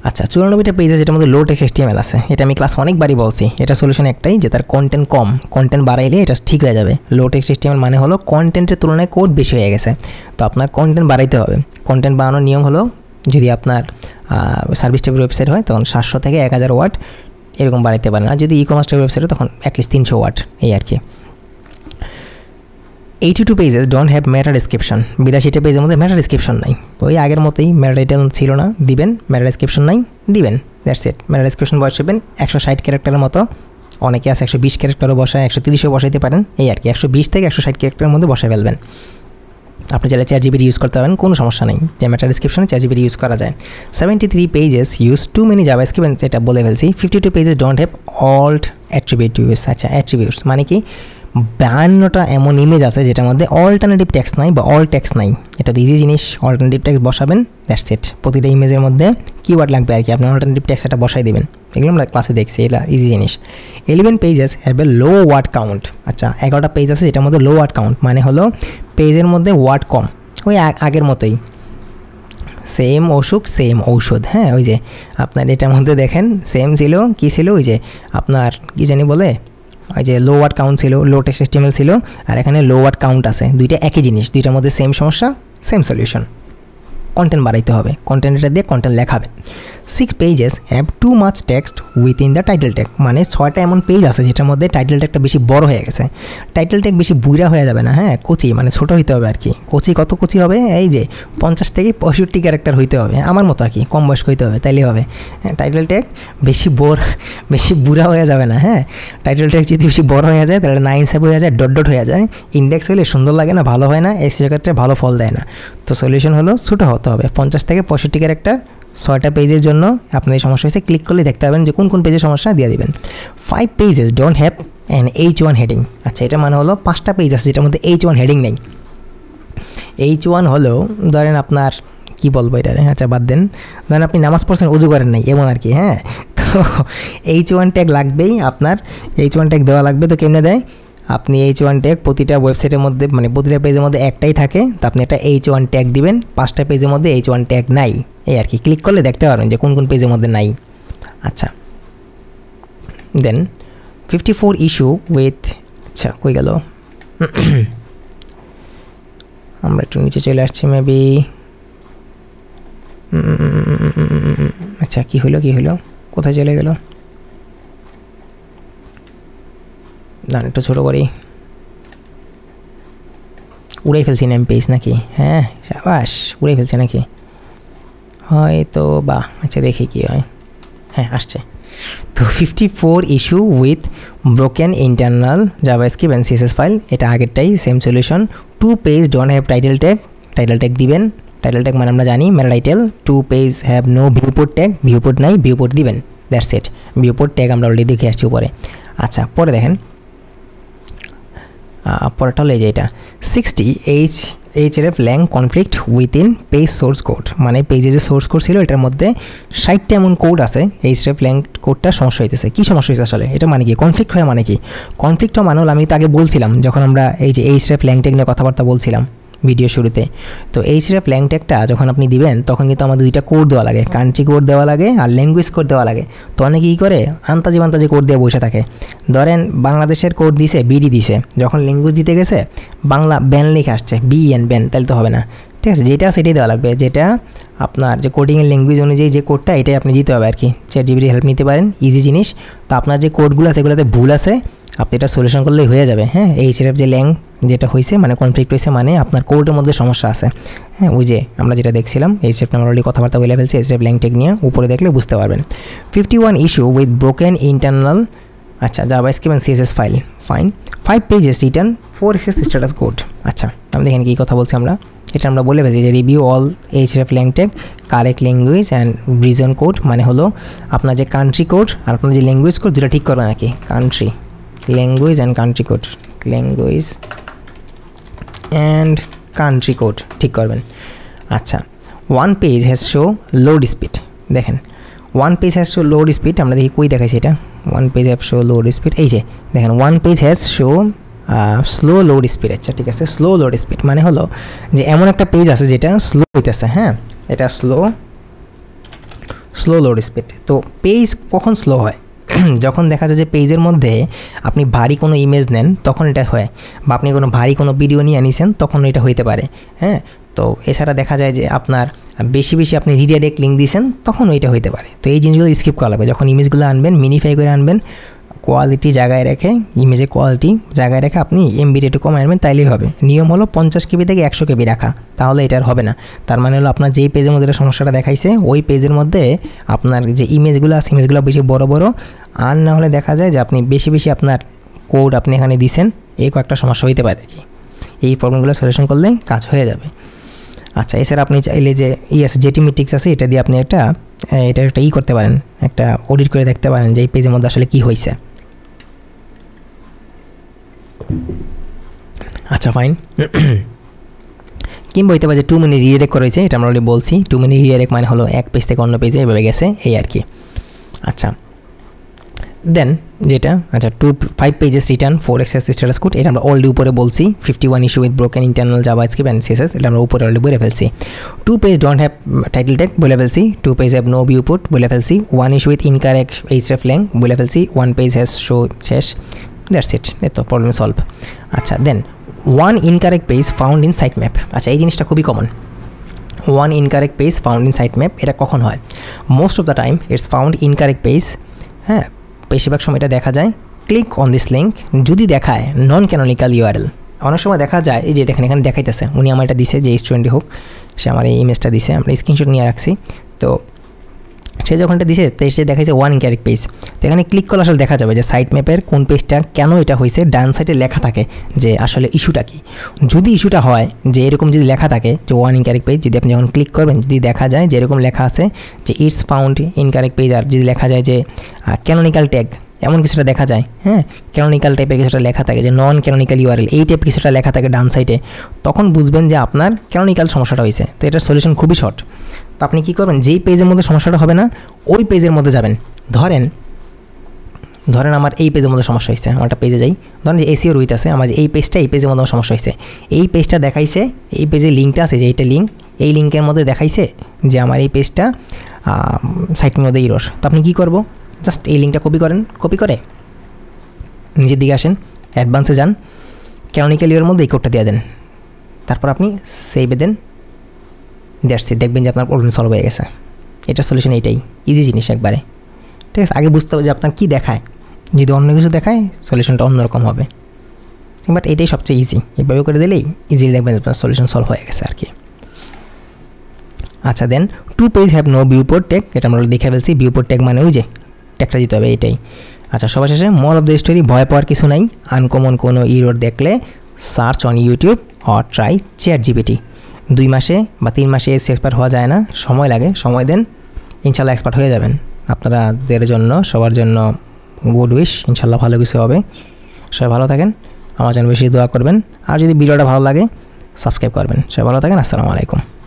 আচ্ছা 94টা পেজেস যেটার মধ্যে লো টেক্সট HTML আছে, এটা আমি ক্লাস অনেকবারই বলছি। এটা সলিউশন একটাই যে তার কন্টেন্ট কম, কন্টেন্ট বাড়াইলে এটা ঠিক হয়ে যাবে। লো টেক্সট HTML মানে হলো কন্টেন্টের তুলনায় কোড বেশি হয়ে গেছে, তো আপনার কন্টেন্ট বাড়াইতে হবে। কন্টেন্ট বাড়ানোর নিয়ম হলো যদি আপনার সার্ভিস টাইপের ওয়েবসাইট হয় তখন 700 থেকে 1000 ওয়াট এরকম বাড়াইতে পারেন, আর যদি ই কমার্স টাইপের ওয়েবসাইট হয় তখন অ্যাটলিস্ট 300 ওয়াট, এই আর কি। 82 pages don't have meta description. 82টা পেজের মধ্যে মেটা ডিসক্রিপশন নাই, তো ওই আগের মতোই মেটা টাইটেল ছিল না, দিবেন। মেটা ডিসক্রিপশন নাই, দিবেন, দ্যাটস ইট। মেটা ডিসক্রিপশন বসাবেন 160 ক্যারেক্টারের মতো, অনেকে আছে 120 ক্যারেক্টারও বসায়, 130ও বসাইতে পারেন, এই আর কি। 120 থেকে 160 ক্যারেক্টারের মধ্যে বসায় ফেলবেন। আপনি চাইলে ChatGPT ইউজ করতে পারেন, কোনো সমস্যা নেই, যে মেটা ডিসক্রিপশনে ChatGPT ইউজ করা যায়। 73 pages use too many JavaScript, এটা বলে ফেলছি। 52 pages don't have alt attributes. আচ্ছা অ্যাট্রিবিউটস মানে কি, 52টা এমন ইমেজ আছে যেটার মধ্যে অল্টারনেটিভ টেক্সট নাই বা অল টেক্সট নাই। এটা তো ইজি জিনিস, অল্টারনেটিভ টেক্সট বসাবেন, দ্যাটস ইট। প্রতিটা ইমেজের মধ্যে কিওয়ার্ড লাগবে আর কি, আপনি অল্টারনেটিভ টেক্সট এটা বসাই দেবেন, এগুলো আমরা ক্লাসে দেখছি, এটা ইজি জিনিস। 11 pages have a low word count. আচ্ছা 11টা পেজ আছে যেটার মধ্যে লো ওয়ার্ড কাউন্ট মানে হলো পেজের মধ্যে ওয়ার্ড কম, ওই আগের মতোই, সেম অসুখ সেম ঔষধ। হ্যাঁ ওই যে আপনার এটার মধ্যে দেখেন সেম ছিল, কী ছিল, ওই যে আপনার কী জানি বলে, ওই যে লো ওয়ার্ড কাউন্ট ছিল, লো টেক্সট HTML ছিল, আর এখানে লো ওয়ার্ড কাউন্ট আছে, দুইটা একই জিনিস, দুইটার মধ্যে সেম সমস্যা সেম সলিউশন। কন্টেন্ট বাড়াইতে হবে, কন্টেন্ট এটা দিয়ে কন্টেন্ট লেখাবেন। 6 pages have too much text within the title tag, মানে 6টা এমন পেজ আছে যেটার মধ্যে টাইটেল ট্যাগটা বেশি বড় হয়ে গেছে। টাইটেল ট্যাগ বেশি বুড়া হয়ে যাবে না, হ্যাঁ কচি মানে ছোটো হইতে হবে আর কি। কচি কত কচি হবে, এই যে 50 থেকে 65 ক্যারেক্টার হইতে হবে, আমার মতো আর কি, কম বয়স্ক হইতে হবে, তাইলে হবে। হ্যাঁ টাইটেল ট্যাগ বেশি বুড়া হয়ে যাবে না। হ্যাঁ টাইটেল ট্যাগ যদি বেশি বড় হয়ে যায় তাহলে 9 হয়ে যায়, ডট হয়ে যায়, ইন্ডেক্স হলে সুন্দর লাগে না, ভালো হয় না, এই সেক্ষেত্রে ভালো ফল দেয় না। তো সলিউশন হলো ছোটো হতে হবে, 50 থেকে 65 ক্যারেক্টার, 6টা পেজের জন্য। আপনার এই সমস্যা হয়েছে, ক্লিক করলে দেখতে পাবেন যে কোন কোন পেজের সমস্যা দিয়ে দিবেন। 5 pages don't have an H1 heading. আচ্ছা এটা মানে হলো 5টা পেজ আছে যেটার মধ্যে H1 হেডিং নেই। H1 হলো ধরেন আপনার কী বলবো এটারে, আচ্ছা বাদ দেন, ধরেন আপনি নামাজ পড়ছেন উজু করেন নাই এমন আর কি। হ্যাঁ তো H1 ট্যাগ লাগবেই আপনার, H1 ট্যাগ দেওয়া লাগবে। তো কেমনে দেয়, আপনি H1 ট্যাগ প্রতিটা ওয়েবসাইটের মধ্যে মানে প্রতিটা পেজের মধ্যে একটাই থাকে, তো আপনি একটা H1 ট্যাগ দিবেন। 5টা পেজের মধ্যে H1 ট্যাগ নাই, এই আর কি। ক্লিক করলে দেখতে পারবেন যে কোন কোন পেজের মধ্যে নাই। আচ্ছা দেন 54 ইস্যু উইথ, আচ্ছা কই গেল, আমরা একটু নিচে চলে আসছি মেবি। আচ্ছা কী হলো কোথায় চলে গেল, না একটু ছোটো করি, উড়াই ফেলছি না পেজ নাকি? হ্যাঁ সাবাস, উড়াই ফেলছে নাকি হয়তো বা। আচ্ছা দেখি কী হয়, হ্যাঁ আসছে। তো 54 issue with broken internal JavaScript and CSS file, এটা আগেরটাই same solution. 2 page don't have title tag দিবেন। টাইটেল ট্যাগ মানে আমরা জানি meta title. 2 page have no viewport tag, viewport নাই, ভিউপোর্ট দিবেন, দ্যাটস ইট। ভিউপোর্ট ট্যাগ আমরা অলরেডি দেখে আসছি উপরে। আচ্ছা পরে দেখেন পরেরটা হলো এই যে এটা 60 href lang conflict within page source code, মানে পেজে যে সোর্স কোড ছিল এটার মধ্যে 60টা এমন কোড আছে, href ল্যাং কোডটা সমস্যা হইতেছে। কী সমস্যা হয়েছে আসলে, এটা মানে কি কনফ্লিক্ট হয় মানে কি? কনফ্লিক্ট হয় মানে হলো, আমি তো আগে বলছিলাম যখন আমরা এই যে href ল্যাং ট্যাগ নিয়ে কথাবার্তা বলছিলাম ভিডিও শুরুতে, তো href ল্যাং ট্যাগটা যখন আপনি দিবেন তখন কিন্তু আমাদের 2টা কোড দেওয়া লাগে, কান্ট্রি কোড দেওয়া লাগে আর ল্যাঙ্গুয়েজ কোড দেওয়া লাগে। তো অনেকে কী করে আন্তাজি কোড দিয়ে বসে থাকে, ধরেন বাংলাদেশের কোড দিছে, বিডি দিছে, যখন ল্যাঙ্গুয়েজ দিতে গেছে বাংলা ব্যান লিখে আসছে, BN ব্যান, তাহলে তো হবে না, ঠিক আছে? যেটা সেটাই দেওয়া লাগবে, যেটা আপনার যে কোডিংয়ের ল্যাঙ্গুয়েজ অনুযায়ী যে কোডটা এটাই আপনি দিতে হবে আর কি। ChatGPT হেল্প নিতে পারেন, ইজি জিনিস। তো আপনার যে কোডগুলো আছে সেগুলোতে ভুল আছে, আপনি এটা সলিউশন করলেই হয়ে যাবে। হ্যাঁ, এইচআরএফ যে ল্যাং যেটা হয়েছে মানে কনফ্লিক্ট হয়েছে মানে আপনার কোডের মধ্যে সমস্যা আছে। হ্যাঁ, ওই যে আমরা যেটা দেখছিলাম এইচআরএফ আমরা অলরেডি কথাবার্তা বলে ফেলছি, এইচআরএফ ল্যাং টেক নিয়ে উপরে দেখলে বুঝতে পারবেন। 51 ইস্যু উইথ ব্রোকেন ইন্টারনাল আচ্ছা JavaScript and CSS file fine 5 pages return 4xs status code. আচ্ছা আমরা দেখেন কী কথা বলছি আমরা, এটা আমরা বলে ফেলছি যে review all HRF lang tag correct language and region code, মানে হলো আপনার যে কান্ট্রি কোড আর আপনার যে ল্যাঙ্গুয়েজ কোড দুটো ঠিক করবেন নাকি, country language and country code, language and country code ঠিক করবেন। আচ্ছা, 1 page has show load speed, দেখেন 1 page has show load speed, আমরা দেখি কই দেখাইছি এটা 1 page have show load speed, এই যে দেখেন 1 page has show slow load speed. আচ্ছা ঠিক আছে, স্লো লোড স্পিড মানে হলো যে এমন একটা পেজ আছে যেটা স্লো হইতেছে। হ্যাঁ, এটা স্লো লোড স্পিড। তো পেজ কখন স্লো হয়? যখন দেখা যায় যে পেজের মধ্যে আপনি ভারী কোনো ইমেজ নেন তখন এটা হয়, বা আপনি কোনো ভারী কোনো ভিডিও নিয়ে আনিছেন তখন এটা হইতে পারে। হ্যাঁ, তো এছাড়া দেখা যায় যে আপনার বেশি আপনি রিডাইরেক্ট লিঙ্ক দিয়েছেন তখন ওইটা হইতে পারে। তো এই জিনিসগুলো স্কিপ করা লাগবে। যখন ইমেজগুলো আনবেন মিনিফাই করে আনবেন, কোয়ালিটি জায়গায় রেখে, ইমেজের কোয়ালিটি জায়গায় রেখে আপনি এমবিটা একটু কম আনবেন, তাইলেই হবে। নিয়ম হলো 50 কেবি থেকে 100 কেবি রাখা, তাহলে এটা আর হবে না। তার মানে হলো আপনার যেই পেজের মধ্যে সমস্যাটা দেখাইছে ওই পেজের মধ্যে আপনার যে ইমেজগুলো আছে ইমেজগুলো বেশি বড় আর না হলে দেখা যায় যে আপনি বেশি আপনার কোড আপনি এখানে দিছেন, এই কয়েকটা সমস্যা হইতে পারে কি। এই প্রবলেমগুলো সলিউশন করলে কাজ হয়ে যাবে। আচ্ছা, এছাড়া আপনি চাইলে যে আছে জেটিমেটিক্স আছে, এটা দিয়ে আপনি একটা করতে পারেন, একটা অডিট করে দেখতে পারেন যে এই পেজের মধ্যে আসলে কী হয়েছে। আচ্ছা ফাইন। কিংবা হইতে পারে যে 2 মিনিট রিডাইরেক্ট করা হয়েছে, এটা আমরা অলরেডি বলছি। 2 মিনিট রিডাইরেক্ট মানে হলো এক পেজ থেকে অন্য পেজে এভাবে গেছে, এই আর কি। আচ্ছা দেন যেটা 5 pages return 4xs status code, এটা আমরা অলরেডি উপরে বলছি। 51 issue with broken internal JavaScript and CSS, এটা আমরা উপরে অলরেডি বলে ফেলছি। 2 page don't have title tag বলে ফেলছি। 2 page have no viewport বলে ফেলছি। 1 issue with incorrect hreflang বলে ফেলছি। 1 পেজ হ্যাজ শো শেষ, দ্যাটস ইট, এই তো প্রবলেম সলভ। আচ্ছা then 1 incorrect page found in sitemap. আচ্ছা এই জিনিসটা খুবই common, 1 incorrect page found in sitemap. এটা কখন হয়? Most of the time it's found incorrect page. হ্যাঁ, বেশিরভাগ সময় এটা দেখা যায় ক্লিক অন দিস লিঙ্ক যদি দেখায় নন ক্যানোনিক্যাল ইউআরএল। অনেক সময় দেখা যায় এই যে দেখেন এখানে দেখাইতেছে, উনি আমার এটা দিছে, যে স্টুডেন্টই হোক সে আমার এই ইমেজটা দিছে, আমরা স্ক্রিনশট নিয়ে রাখছি। তো সে যখন এটা দিছে তো সে দেখাইছে 1 ইনকারেক্ট পেজ। তো এখানে ক্লিক করলে আসলে দেখা যাবে যে সাইট ম্যাপের কোন পেজটা কেন এটা হয়েছে, ডান সাইডে লেখা থাকে যে আসলে ইস্যুটা কী। যদি ইস্যুটা হয় যে এরকম যদি লেখা থাকে যে 1 ইনকারেক্ট পেজ, যদি আপনি যখন ক্লিক করবেন যদি দেখা যায় যে এরকম লেখা আছে যে ইটস ফাউন্ড ইনকারেক্ট পেজ, আর যদি লেখা যায় যে ক্যানোনিক্যাল ট্যাগ এমন কিছুটা দেখা যায়, হ্যাঁ ক্যানোনিক্যাল টাইপের কিছুটা লেখা থাকে যে নন ক্যানোনিক্যাল ইউআরএল, এই টাইপ কিছুটা লেখা থাকে ডান সাইডে, তখন বুঝবেন যে আপনার ক্যানোনিক্যাল সমস্যাটা হয়েছে। তো এটার সলিউশন খুবই শর্ট। তো আপনি কী করবেন, যেই পেজের মধ্যে সমস্যাটা হবে না ওই পেজের মধ্যে যাবেন। ধরেন আমার এই পেজের মধ্যে সমস্যা হয়েছে, আমার একটা পেজে যাই, ধরেন যে এসিও রুইত আছে, আমার এই পেজের মধ্যে সমস্যা হয়েছে, এই পেজটা দেখাইছে, এই পেজে লিঙ্কটা আছে যে এইটা লিঙ্ক, এই লিঙ্কের মধ্যে দেখাইছে যে আমার এই পেজটা সাইটের মধ্যে ইরর। তো আপনি কী করবো, জাস্ট এই লিঙ্কটা কপি করে নিজের দিকে আসেন, অ্যাডভান্সে যান, ক্যানোনিক্যাল ইউর মধ্যে এই কোডটা দিয়ে দেন, তারপর আপনি সেভে দেন, দেখবেন যে আপনার প্রবলেম সলভ হয়ে গেছে। এটার সলিউশন এইটাই, ইজি জিনিস একবারে। ঠিক আছে, আগে বুঝতে হবে যে আপনার কী দেখায়, যদি অন্য কিছু দেখায় সলিউশনটা অন্যরকম হবে, বাট এটাই সবচেয়ে ইজি। এভাবে করে দিলেই ইজিলি দেখবেন আপনার সলিউশন সলভ হয়ে গেছে আর কি। আচ্ছা then 2 page have no viewport tag, এটা আমরা দেখে ফেলছি। ভিউপোর্ট ট্যাগ মানে ওই যে ট্যাগটা দিতে হবে, এইটাই। আচ্ছা সবার শেষে মোরাল অফ দ্য স্টোরি, ভয় পাওয়ার কিছু নাই। আনকমন কোনো ইরর দেখলে search on YouTube or try ChatGPT। 2 মাসে বা 3 মাসে এসে এক্সপার্ট হওয়া যায় না, সময় লাগে, সময় দেন, ইনশাল্লাহ এক্সপার্ট হয়ে যাবেন। আপনাদের জন্য সবার জন্য গুড উইশ, ইনশাল্লাহ ভালো কিছু হবে। সবাই ভালো থাকেন, আমার জন্য বেশি দোয়া করবেন, আর যদি ভিডিওটা ভালো লাগে সাবস্ক্রাইব করবেন। সবাই ভালো থাকেন, আসসালামু আলাইকুম।